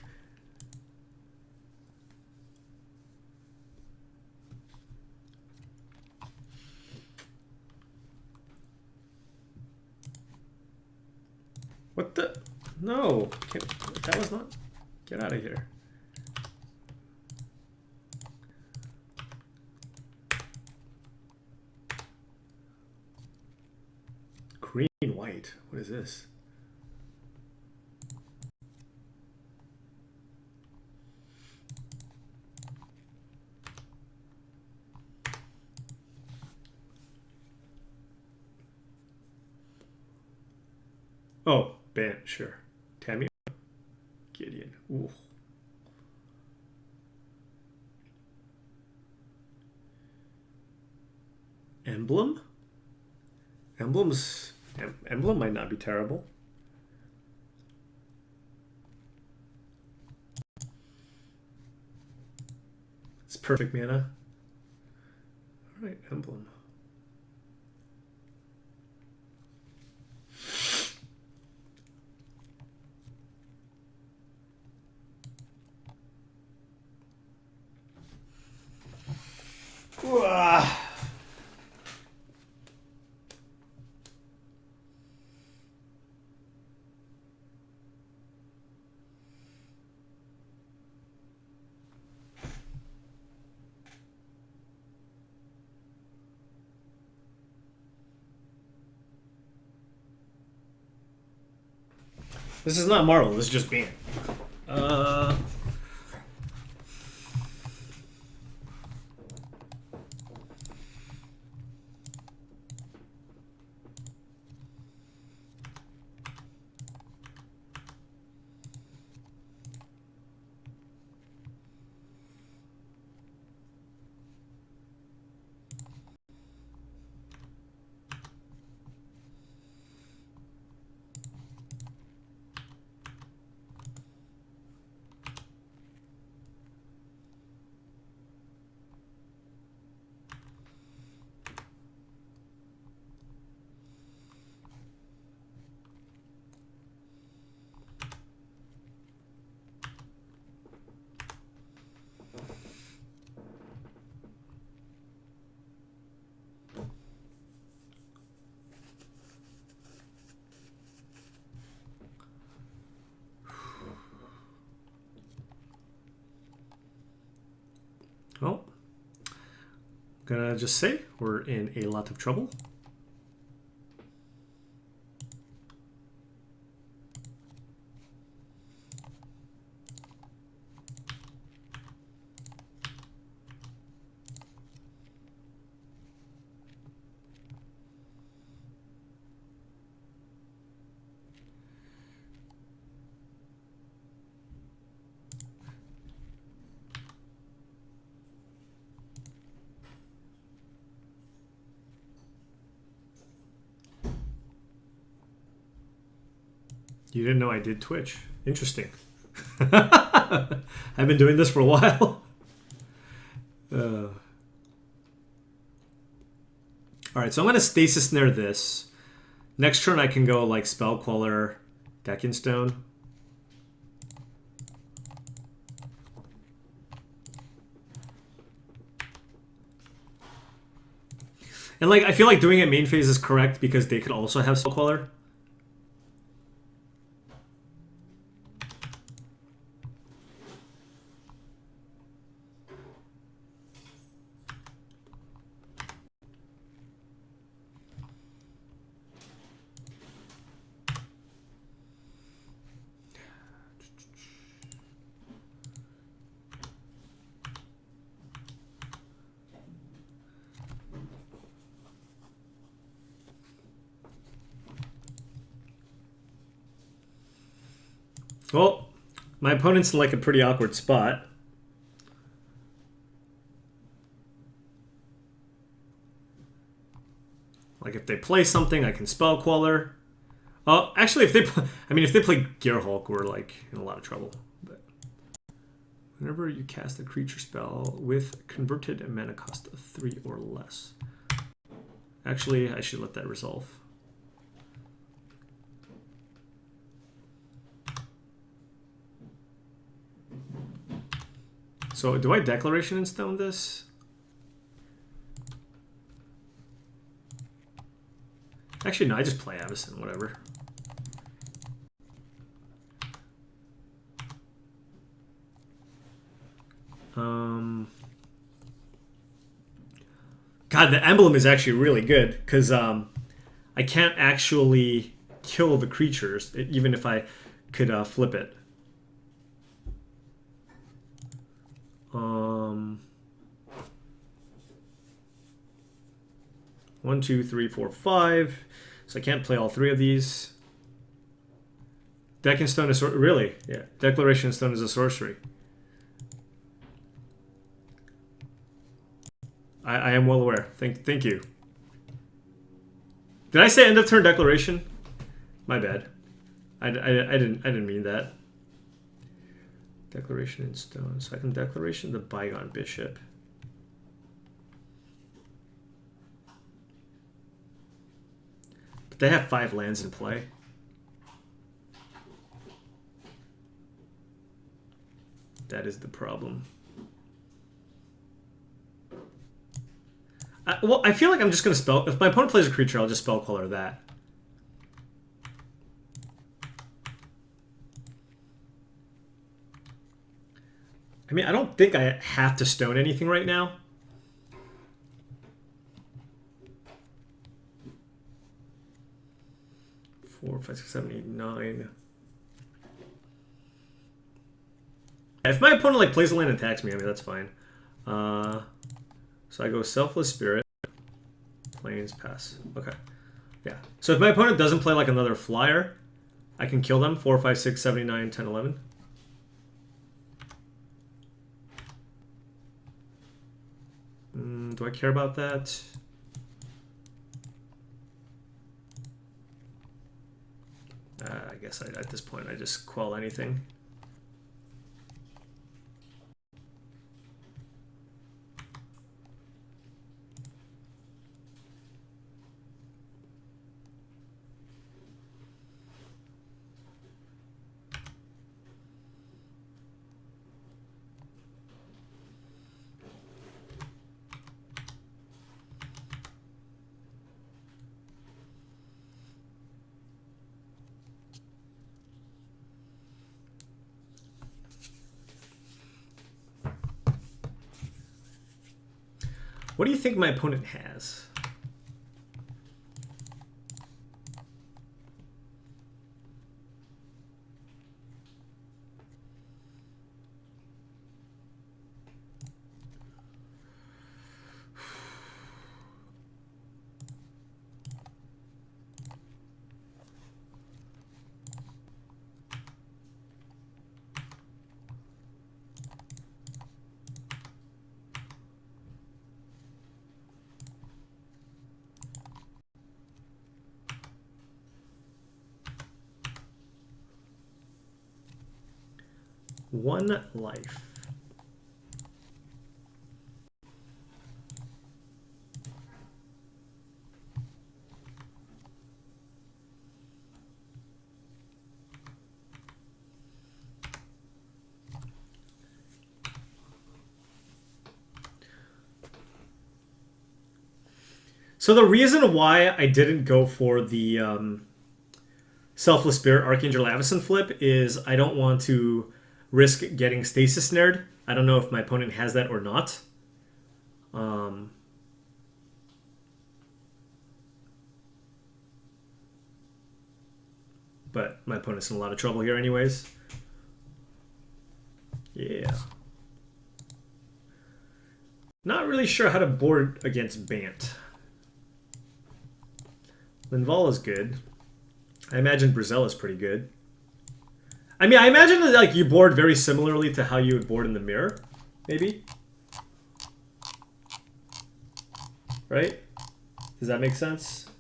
What the? No. That was not... Get out of here. Green, white. What is this? Oh, ban, sure. Tammy. Gideon. Ooh. Emblem? Emblem might not be terrible. It's perfect mana. All right, Emblem. This is not Marvel, this is just Ban. Oh, gonna just say we're in a lot of trouble. You didn't know I did Twitch. Interesting. I've been doing this for a while. All right, so I'm going to Stasis Snare this. Next turn I can go like Spell Queller, Decking Stone. And like I feel like doing it main phase is correct because they could also have Spell Queller. Well, my opponent's in like a pretty awkward spot. if they play something, I can Spell Queller. Actually, if they play Gear Hulk, we're like in a lot of trouble. But whenever you cast a creature spell with converted mana cost of 3 or less. Actually, I should let that resolve. So do I Declaration in Stone this? Actually, no, I just play Avacyn, whatever. God, the emblem is actually really good because I can't actually kill the creatures, even if I could flip it. 1, 2, 3, 4, 5. So I can't play all 3 of these. Deck in Stone is really, yeah. Declaration in Stone is a sorcery. I am well aware. Thank you. Did I say end of turn Declaration? My bad. I didn't mean that. Declaration in Stone. So I can Declaration the Bygone Bishop. But they have 5 lands in play. That is the problem. Well, I feel like I'm just going to spell... If my opponent plays a creature, I'll just Spell Queller that. I mean, I don't think I have to stone anything right now. Four, 5, 6, 7, 8, 9. If my opponent like plays a land and attacks me, I mean, that's fine. So I go Selfless Spirit. Plains, pass. Okay. Yeah. So if my opponent doesn't play like another flyer, I can kill them. 4, 5, 6, 7, 8, 9, 10, 11. Do I care about that? I guess at this point I just quell anything. What do you think my opponent has? One life. So the reason why I didn't go for the Selfless Spirit Archangel Avacyn flip is I don't want to risk getting Stasis Snared. I don't know if my opponent has that or not. But my opponent's in a lot of trouble here anyways. Yeah. Not really sure how to board against Bant. Linval is good. I imagine Brazil is pretty good. I mean, I imagine that like you board very similarly to how you would board in the mirror, maybe. Right? Does that make sense?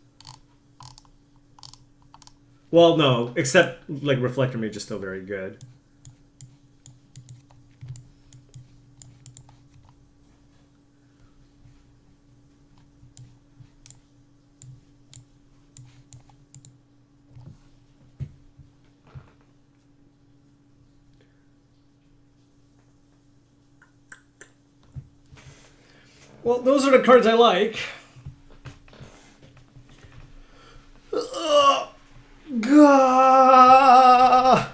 Well, no, except like Reflector Mage is still very good. Well, those are the cards I like. Gah!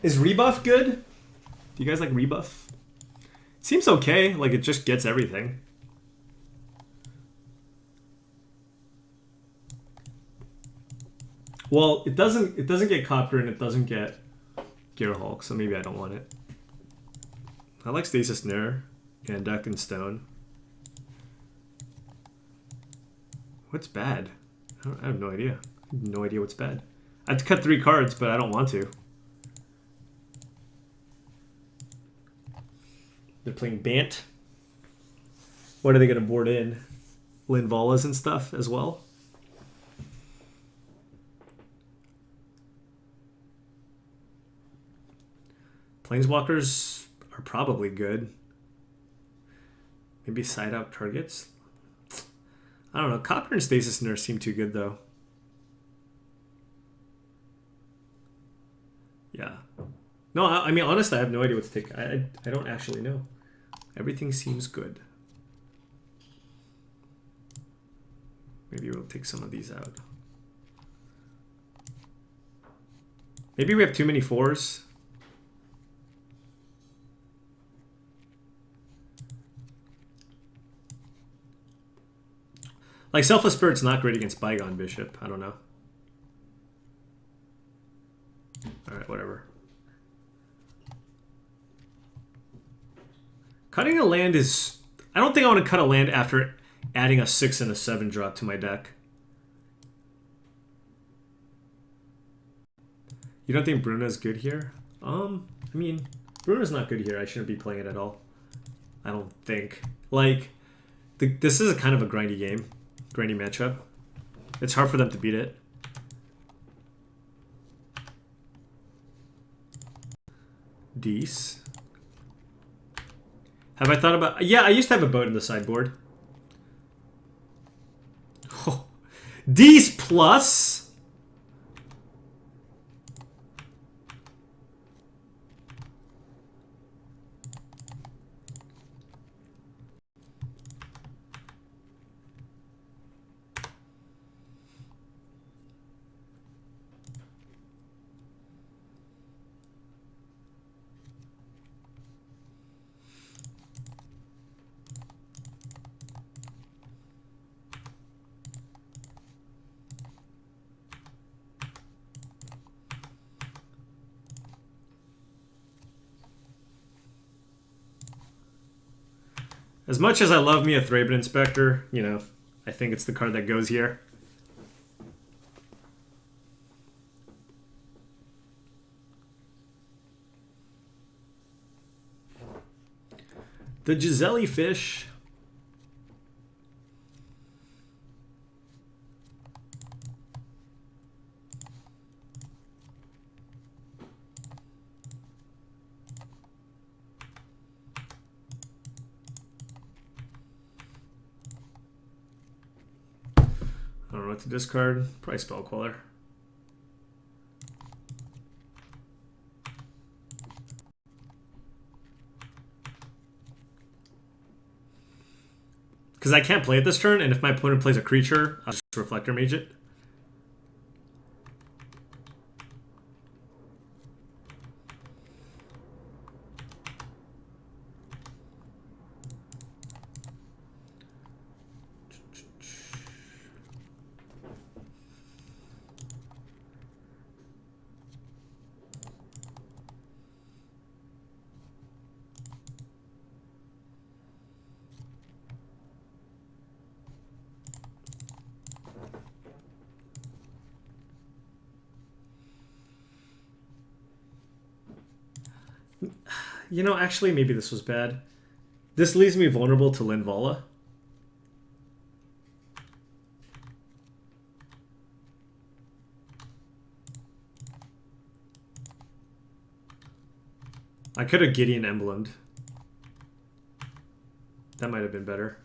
Is Rebuff good? Do you guys like Rebuff? It seems okay. Like, it just gets everything. Well, it doesn't get Copter and it doesn't get Gearhulk, so maybe I don't want it. I like Stasis Nair and Duck and Stone. What's bad? I have no idea. I have no idea what's bad. I have to cut 3 cards, but I don't want to. They're playing Bant. What are they going to board in? Linvalas and stuff as well? Planeswalkers are probably good. Maybe side out targets? I don't know. Copper and Stasis Nurse seem too good, though. Yeah. No, I mean, honestly, I have no idea what to take. I don't actually know. Everything seems good. Maybe we'll take some of these out. Maybe we have too many 4s. Like, Selfless Spirit's not great against Bygone Bishop. I don't know. Alright, whatever. Cutting a land is... I don't think I want to cut a land after adding a 6 and a 7 drop to my deck. You don't think Bruna's good here? I mean, Bruna's not good here. I shouldn't be playing it at all. I don't think. Like, this is a kind of a grindy game. Grindy matchup. It's hard for them to beat it. Dees. Have I thought about... Yeah, I used to have a boat in the sideboard. Oh. Dees plus... As much as I love me a Thraben Inspector, you know, I think it's the card that goes here. The Giselle Fish. I don't know what to discard. Probably Spell Queller. Because I can't play it this turn, and if my opponent plays a creature, I'll just Reflector Mage it. You know, actually, maybe this was bad. This leaves me vulnerable to Linvala. I could have Gideon emblemed. That might have been better.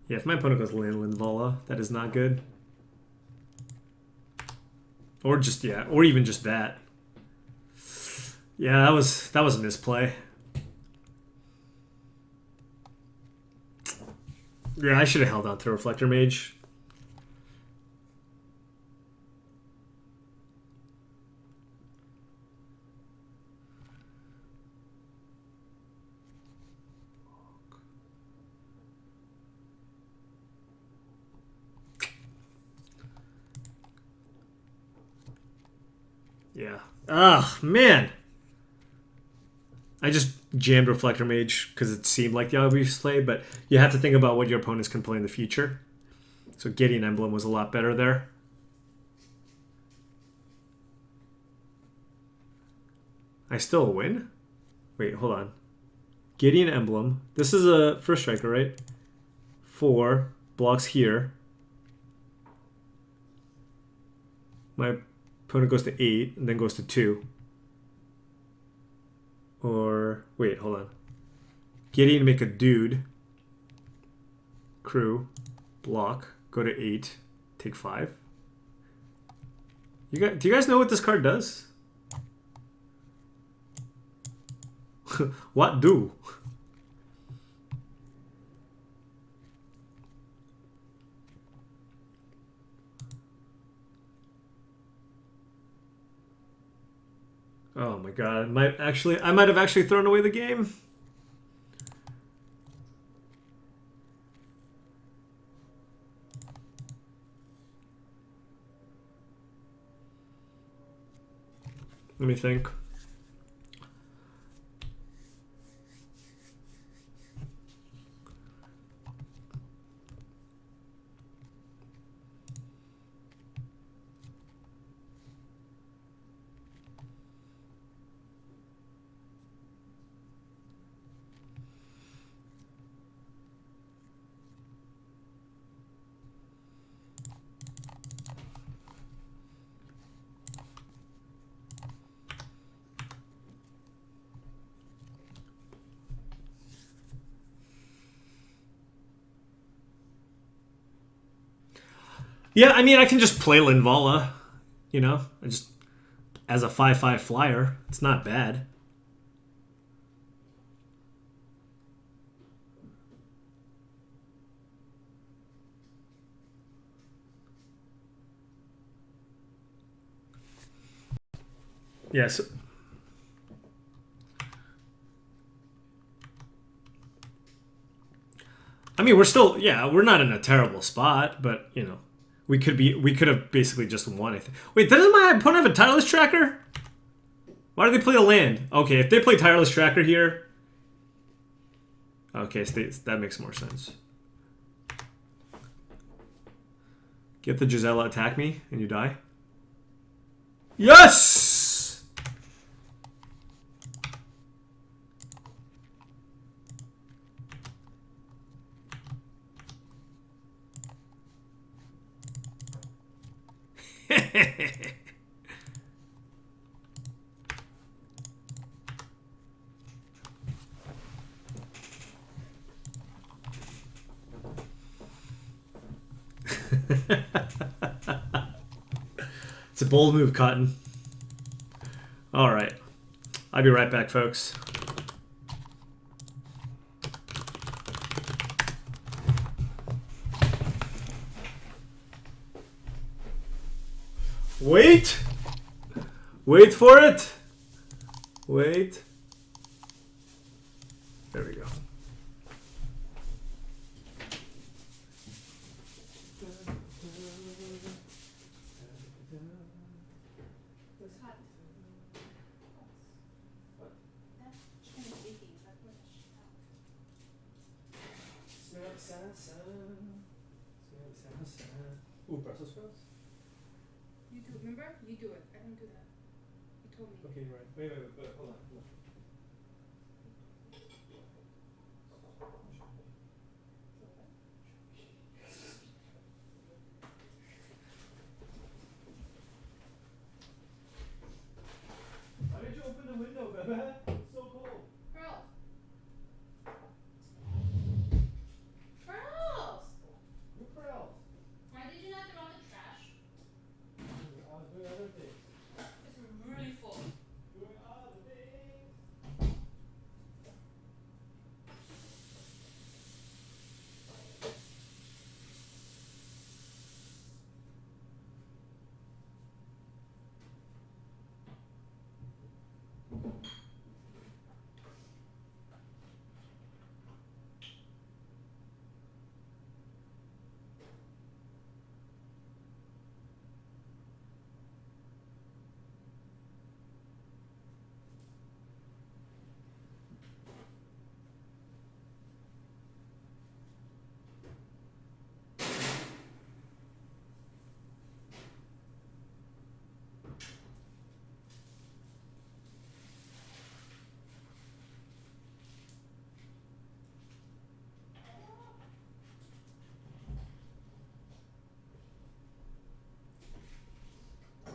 Yeah, if my opponent goes Land Linvala, that is not good. Or just, yeah, or even just that. Yeah, that was a misplay. Yeah, I should have held on to Reflector Mage. Yeah. Ah, man. I just jammed Reflector Mage because it seemed like the obvious play, but you have to think about what your opponents can play in the future. So Gideon Emblem was a lot better there. I still win? Wait, hold on. Gideon Emblem. This is a first striker, right? 4 blocks here. My opponent goes to 8 and then goes to 2. Or, wait, hold on. Gideon make a dude. Crew. Block. Go to 8. Take 5. Do you guys know what this card does? What do? Oh my god, I might have actually thrown away the game. Let me think. Yeah, I mean, I can just play Linvala, you know? I just, as a 5/5 flyer, it's not bad. Yes. I mean, we're not in a terrible spot, but, you know, we could have basically just won, I think. Wait, doesn't my opponent have a Tireless Tracker? Why do they play a land? Okay, if they play Tireless Tracker here... Okay, so that makes more sense. Get the Gisela attack me, and you die. Yes! It's a bold move, Cotton. All right. I'll be right back, folks. Wait! Wait for it! Wait. There we go. Ooh, Brussels sprouts? You do, remember? You do it. I don't do that. You told me. Okay, you're right. Wait, hold on. so cold. Pearls. Pearls! New pearls. Why did you not throw out the trash? I was doing other things. It's really full. Doing other things.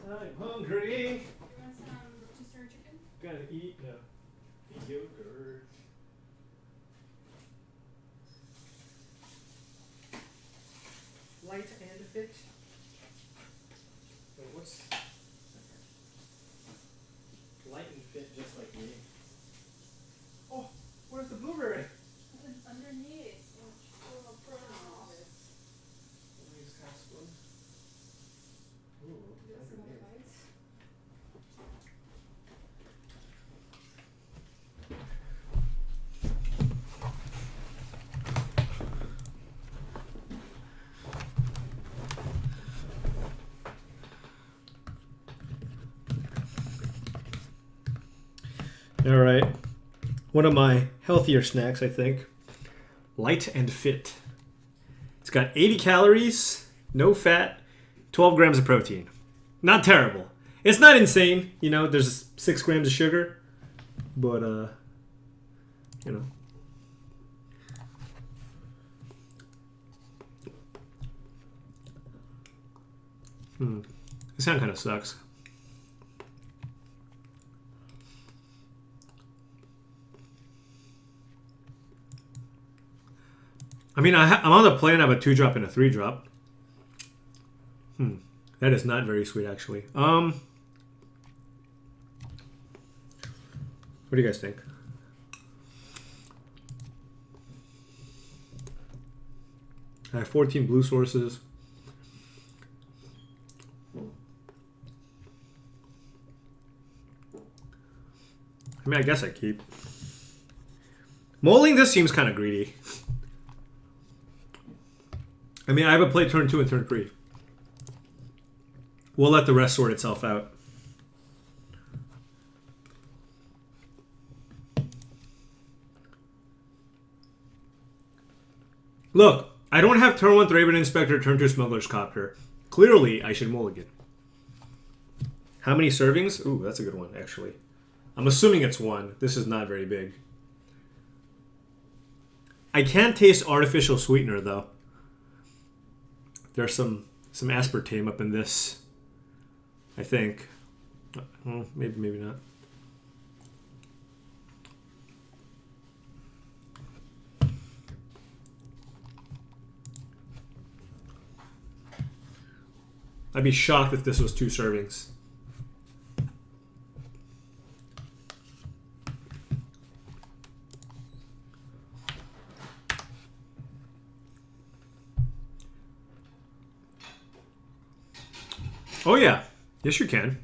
I'm hungry. You want some rotisserie chicken? Gotta eat now. Eat yogurt. Light and fit. Wait, what's light and fit just like me? Oh, where's the blueberry? It's underneath. Nice half spoon. Ooh, Give us another underneath. bite. All right. One of my healthier snacks, I think. Light and fit. It's got 80 calories, no fat, 12 grams of protein. Not terrible. It's not insane. You know, there's 6 grams of sugar. But, you know. This sound kind of sucks. I mean, I'm on the plane. I have a 2-drop and a 3-drop. That is not very sweet, actually. What do you guys think? I have 14 blue sources. I mean, I guess I keep. Molding this seems kind of greedy. I mean, I haven't played turn 2 and turn 3. We'll let the rest sort itself out. Look, I don't have turn 1 Thraben Inspector, turn 2 Smuggler's Copter. Clearly, I should mulligan. How many servings? Ooh, that's a good one, actually. I'm assuming it's 1. This is not very big. I can taste artificial sweetener, though. There's some aspartame up in this, I think. Maybe not. I'd be shocked if this was 2 servings. Oh yeah, yes you can.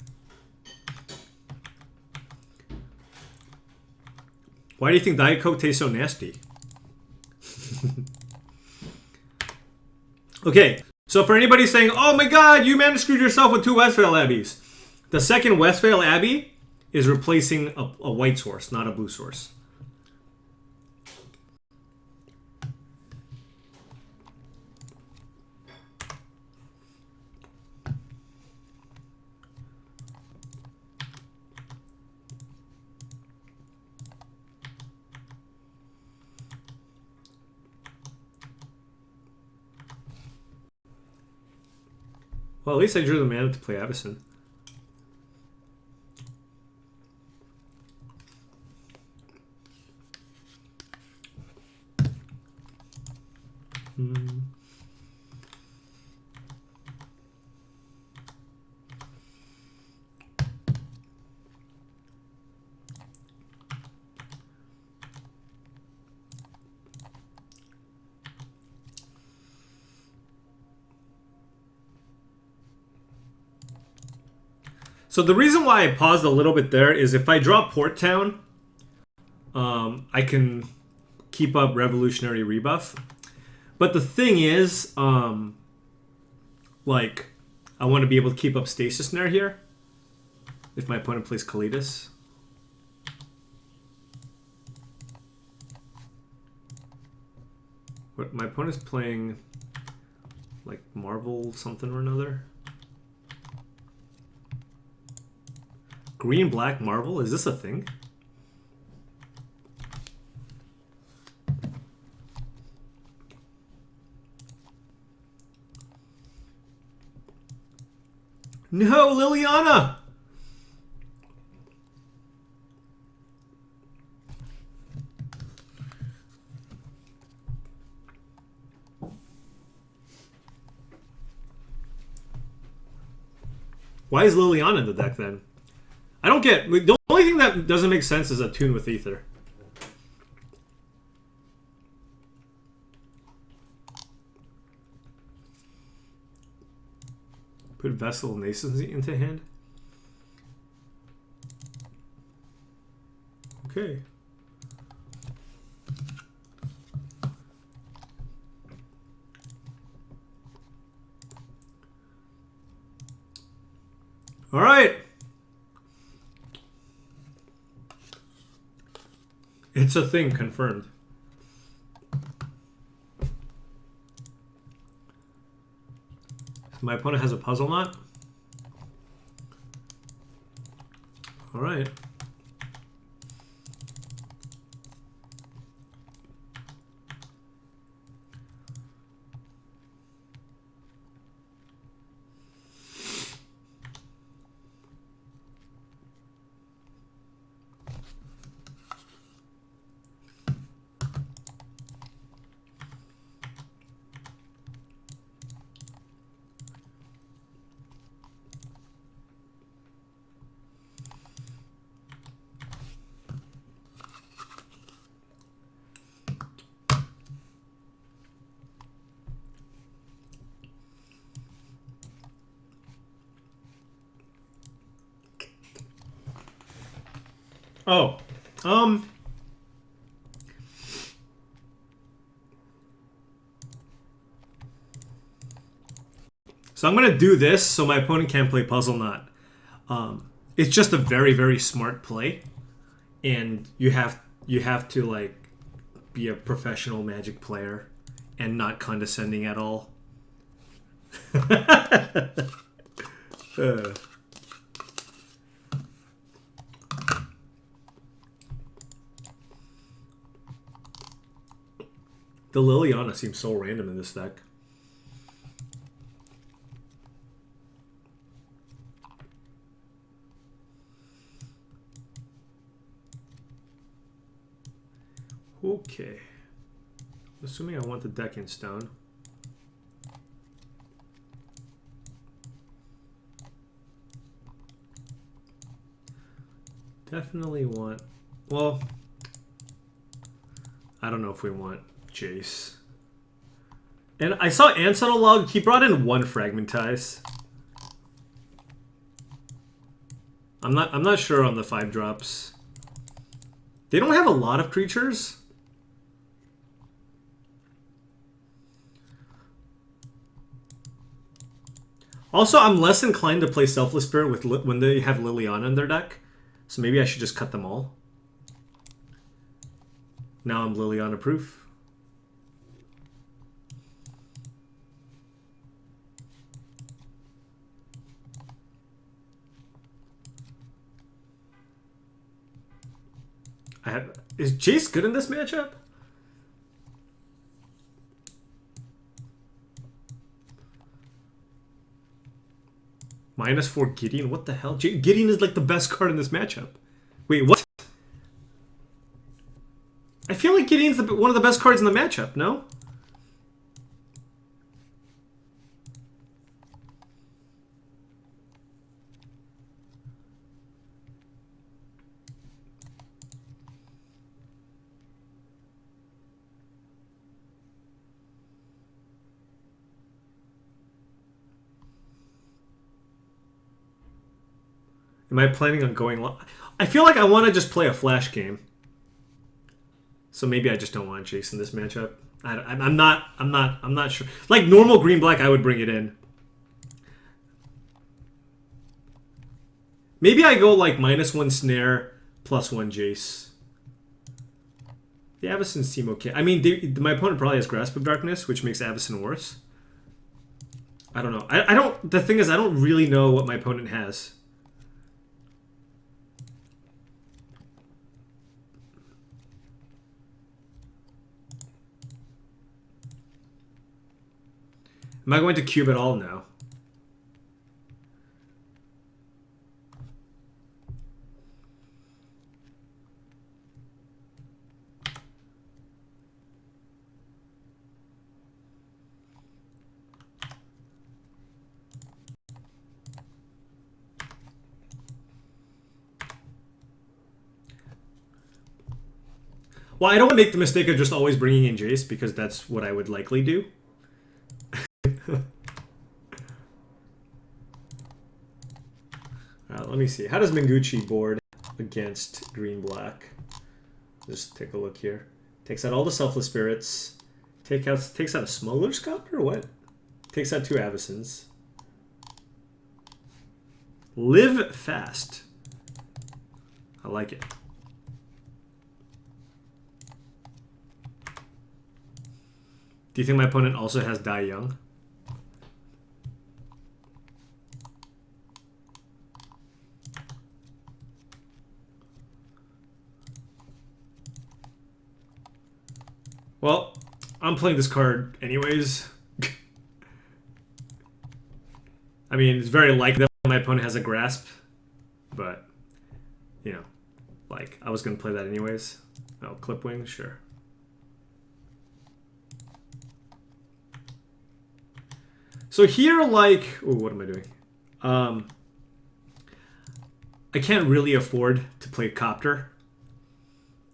Why do you think Diet Coke tastes so nasty? Okay, so for anybody saying, oh my god, you managed to screw yourself with 2 Westvale Abbeys. The second Westvale Abbey is replacing a white source, not a blue source. Well, at least I drew the mana to play Avacyn. So the reason why I paused a little bit there is if I draw Port Town, I can keep up Revolutionary Rebuff. But the thing is, like, I want to be able to keep up Stasis Snare here if my opponent plays Kalidas. What, my opponent's playing, like, Marvel something or another. Green Black Marvel? Is this a thing? No, Liliana! Why is Liliana in the deck then? I don't get... The only thing that doesn't make sense is a Tune with Ether. Put Vessel Nascency into hand. Okay. All right. It's a thing, confirmed. My opponent has a Puzzle Knot. All right. Oh, so I'm gonna do this so my opponent can't play Puzzle Knot. It's just a very, very smart play, and you have to like be a professional Magic player and not condescending at all. The Liliana seems so random in this deck. Okay. Assuming I want the deck in stone. Definitely want... Well, I don't know if we want Jace. And I saw Ants on a log. He brought in one Fragmentize. I'm not sure on the 5 drops. They don't have a lot of creatures. Also, I'm less inclined to play Selfless Spirit with when they have Liliana in their deck. So maybe I should just cut them all. Now I'm Liliana proof. Is Jace good in this matchup? -4 Gideon? What the hell? Gideon is like the best card in this matchup. Wait, what? I feel like Gideon's one of the best cards in the matchup, no? Am I planning on going long? I feel like I want to just play a flash game. So maybe I just don't want Jace in this matchup. I'm not sure. Like normal green black, I would bring it in. Maybe I go like -1 snare, +1 Jace. The Avacyn seem okay. I mean, my opponent probably has Grasp of Darkness, which makes Avacyn worse. I don't know. I don't. The thing is, I don't really know what my opponent has. Am I going to cube at all? No. Well, I don't want to make the mistake of just always bringing in Jace, because that's what I would likely do. Let me see. How does Menguchi board against green-black? Just take a look here. Takes out all the Selfless Spirits. Takes out a Smuggler's Copter or what? Takes out 2 Avacyns. Live fast. I like it. Do you think my opponent also has Die Young? Well, I'm playing this card anyways. I mean, it's very likely that my opponent has a Grasp, but, you know, like, I was going to play that anyways. Oh, Clipwing, sure. So here, like, ooh, what am I doing? I can't really afford to play Copter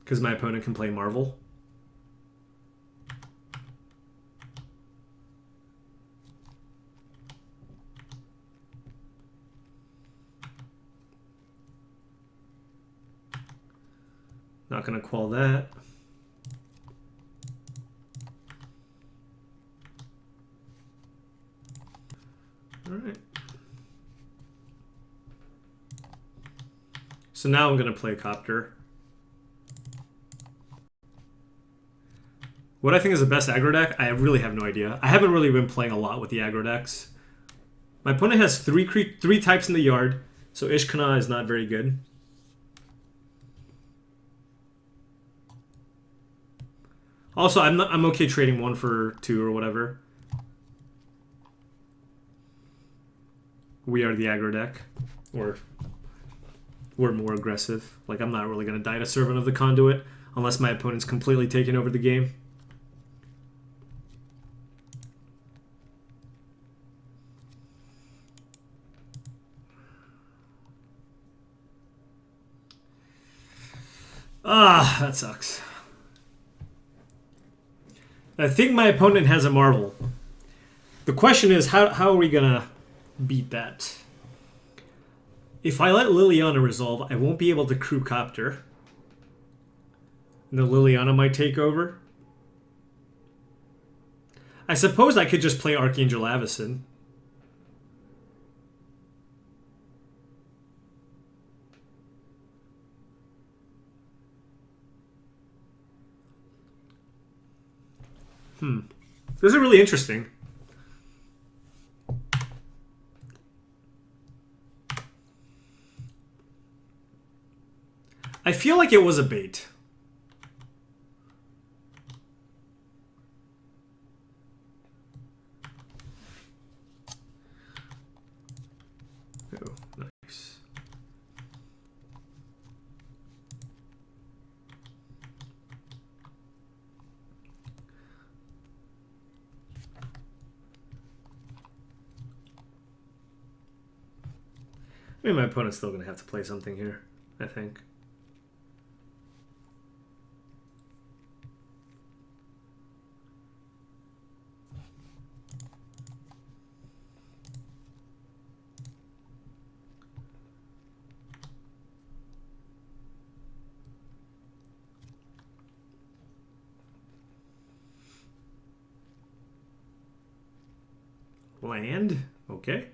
because my opponent can play Marvel. Not gonna quell that. All right. So now I'm gonna play Copter. What I think is the best aggro deck, I really have no idea. I haven't really been playing a lot with the aggro decks. My opponent has three types in the yard, so Ishkana is not very good. Also, I'm okay trading 1 for 2 or whatever. We are the aggro deck, or we're more aggressive. Like, I'm not really gonna die to Servant of the Conduit unless my opponent's completely taken over the game. Ah, that sucks. I think my opponent has a Marvel. The question is, how are we gonna beat that? If I let Liliana resolve, I won't be able to crew Copter. And the Liliana might take over. I suppose I could just play Archangel Avacyn. This is really interesting. I feel like it was a bait. Oh, nice. I mean, my opponent's still going to have to play something here, I think. Land. Okay.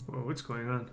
Whoa, what's going on?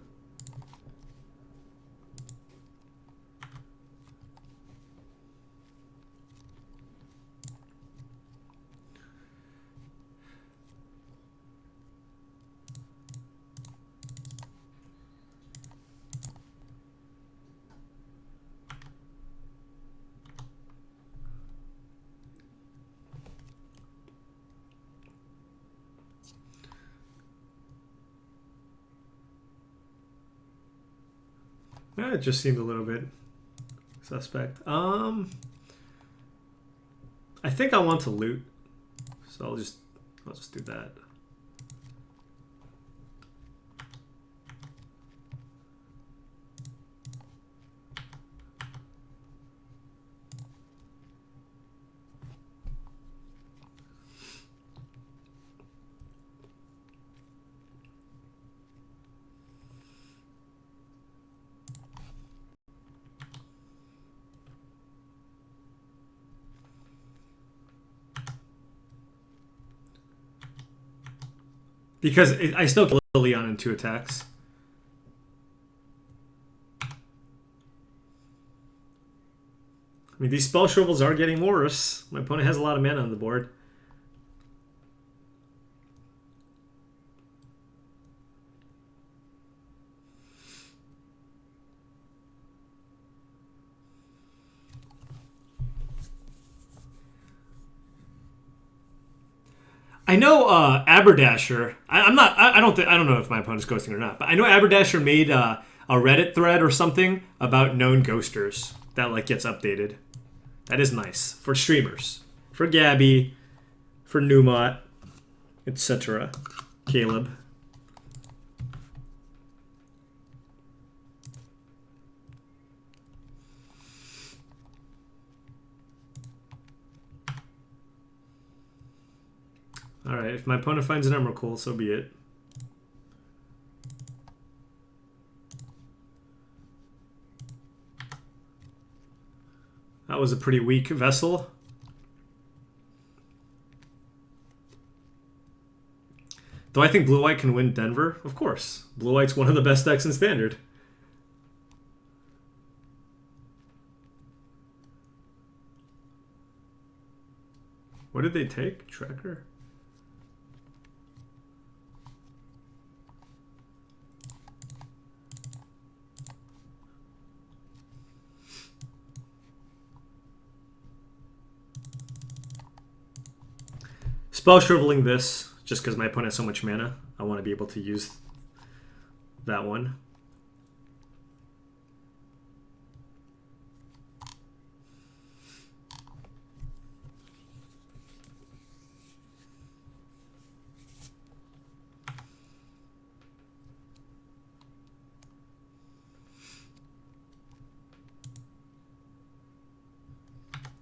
It just seemed a little bit suspect. I think I want to loot, so I'll just do that. Because I still kill Leon in 2 attacks. I mean, these spell shovels are getting worse. My opponent has a lot of mana on the board. I know Aberdasher. I don't know if my opponent's ghosting or not, but I know Aberdasher made a Reddit thread or something about known ghosters that like gets updated. That is nice for streamers, for Gabby, for Numot, etc. Caleb. Alright, if my opponent finds an Emrakul, so be it. That was a pretty weak vessel. Though I think Blue-White can win Denver, of course. Blue-White's one of the best decks in Standard. What did they take? Tracker? Spell shriveling this, just because my opponent has so much mana. I want to be able to use that one.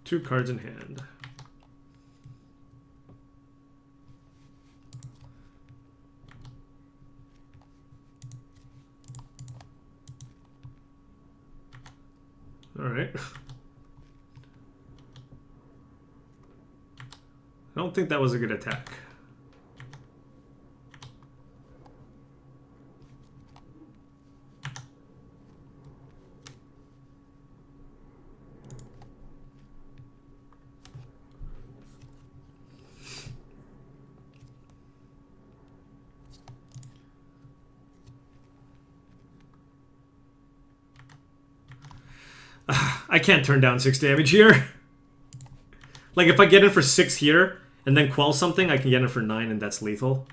Two cards in hand. All right. I don't think that was a good attack. I can't turn down 6 damage here. Like, if I get in for 6 here, and then quell something, I can get in for 9, and that's lethal.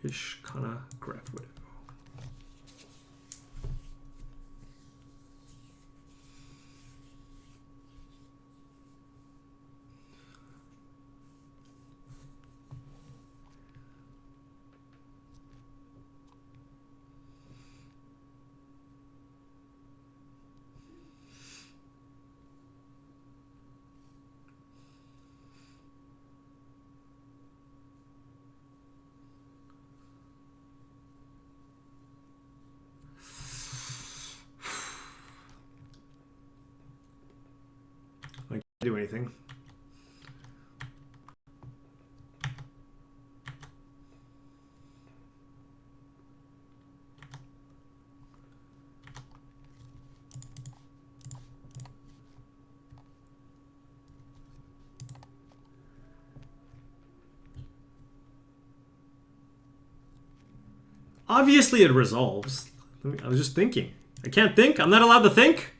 Ish Kana Graph Widow. I can't do anything. Obviously it resolves. I was just thinking. I can't think? I'm not allowed to think?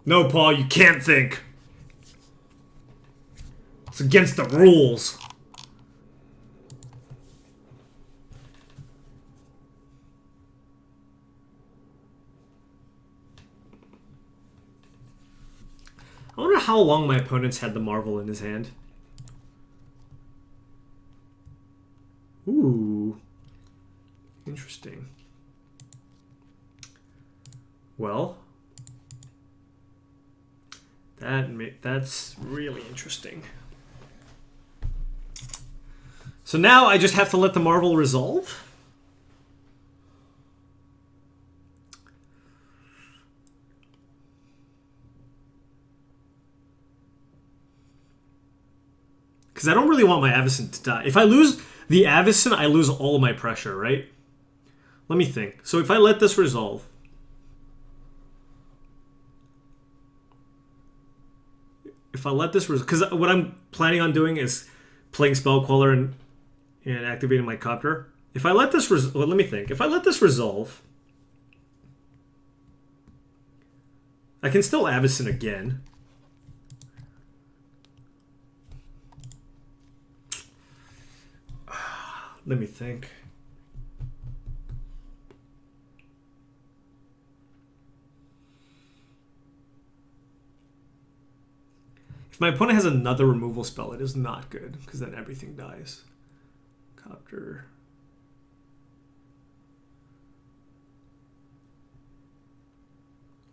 No, Paul, you can't think. It's against the rules. I wonder how long my opponent's had the Marvel in his hand. Ooh. Interesting. Well, that's really interesting. So now I just have to let the Marvel resolve? Because I don't really want my Avacyn to die. If I lose the Avacyn, I lose all of my pressure, right? Let me think. So if I let this resolve... If I let this resolve... Because what I'm planning on doing is playing Spellqueller and activating my Copter. If I let this... Well, let me think. If I let this resolve... I can still Avacyn again. Let me think. If my opponent has another removal spell, it is not good, because then everything dies. Copter.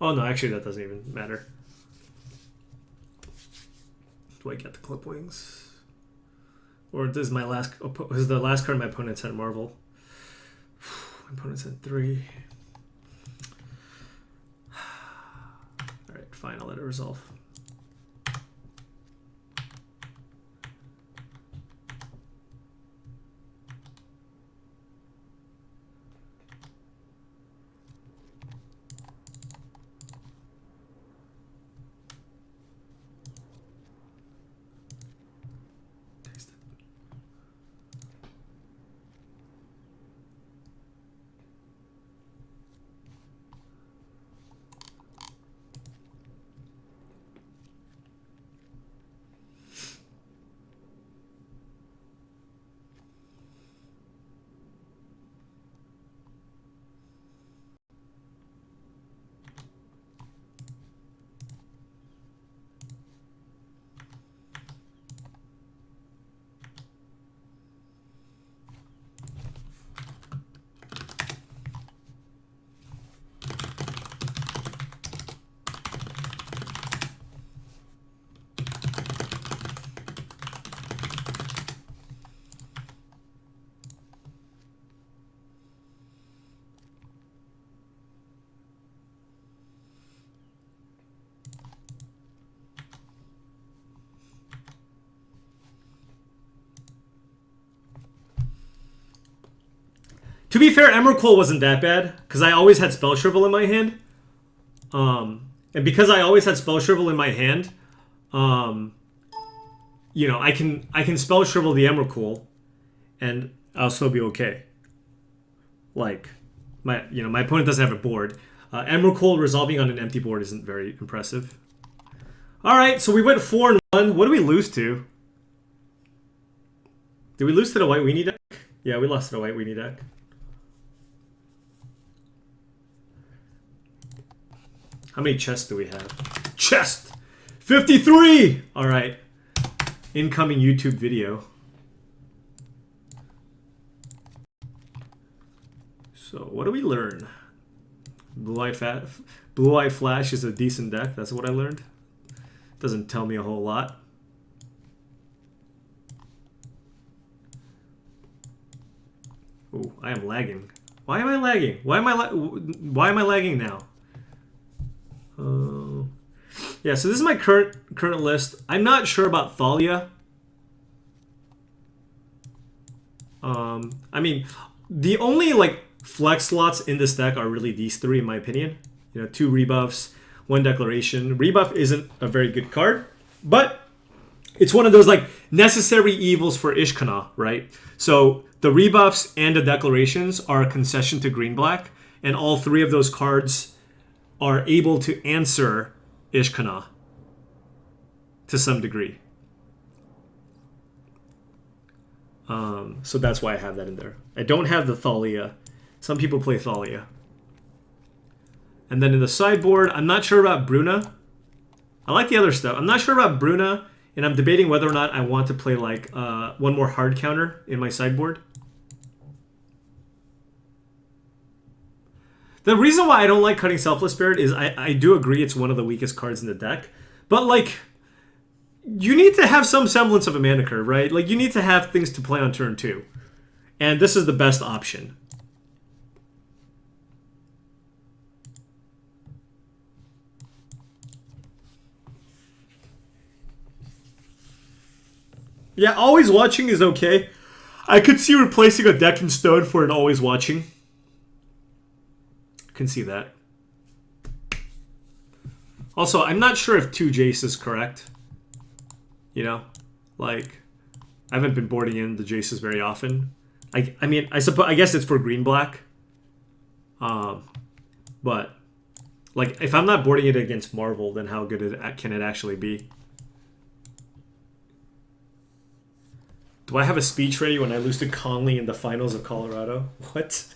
Oh no, actually that doesn't even matter. Do I get the Clip Wings? Or this is my last. This is the last card my opponent had Marvel. My opponent had 3. Alright, fine, I'll let it resolve. To be fair, Emrakul wasn't that bad, because I always had Spell Shrivel in my hand. And because I always had Spell Shrivel in my hand, you know, I can Spell Shrivel the Emrakul, and I'll still be okay. Like, my opponent doesn't have a board. Emrakul resolving on an empty board isn't very impressive. All right, so we went 4-1. What do we lose to? Did we lose to the White Weenie deck? Yeah, we lost to the White Weenie deck. How many chests do we have? Chest! 53! All right. Incoming YouTube video. So, what do we learn? Blue-Eye Flash is a decent deck. That's what I learned. Doesn't tell me a whole lot. Oh, I am lagging. Why am I lagging? Why am I lagging now? Yeah, so this is my current list. I'm not sure about Thalia. I mean, the only like flex slots in this deck are really these three, in my opinion. You know, 2 rebuffs, 1 declaration. Rebuff isn't a very good card, but it's one of those like necessary evils for Ishkana, right? So the rebuffs and the declarations are a concession to green-black, and all 3 of those cards are able to answer Ishkana to some degree. So that's why I have that in there. I don't have the Thalia. Some people play Thalia. And then in the sideboard, I'm not sure about Bruna. I like the other stuff. I'm not sure about Bruna, and I'm debating whether or not I want to play like one more hard counter in my sideboard. The reason why I don't like cutting Selfless Spirit is I do agree it's one of the weakest cards in the deck. But like, you need to have some semblance of a mana curve, right? Like, you need to have things to play on turn 2. And this is the best option. Yeah, Always Watching is okay. I could see replacing a Deck in Stone for an Always Watching. Can see that. Also, I'm not sure if 2 Jace is correct. You know, like, I haven't been boarding in the Jaces very often. I mean, I guess it's for green black. But like, if I'm not boarding it against Marvel, then how good can it actually be? Do I have a speech ready when I lose to Conley in the finals of Colorado? What?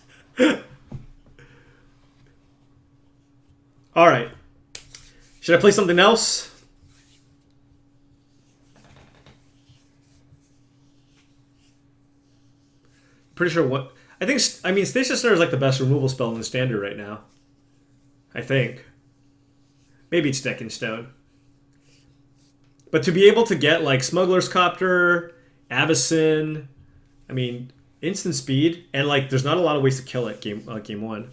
All right. Should I play something else? Pretty sure what... I mean, Stasis Snare is like the best removal spell in the standard right now. I think. Maybe it's Deck in Stone. But to be able to get like Smuggler's Copter, Avacyn, I mean, instant speed, and like there's not a lot of ways to kill it game 1.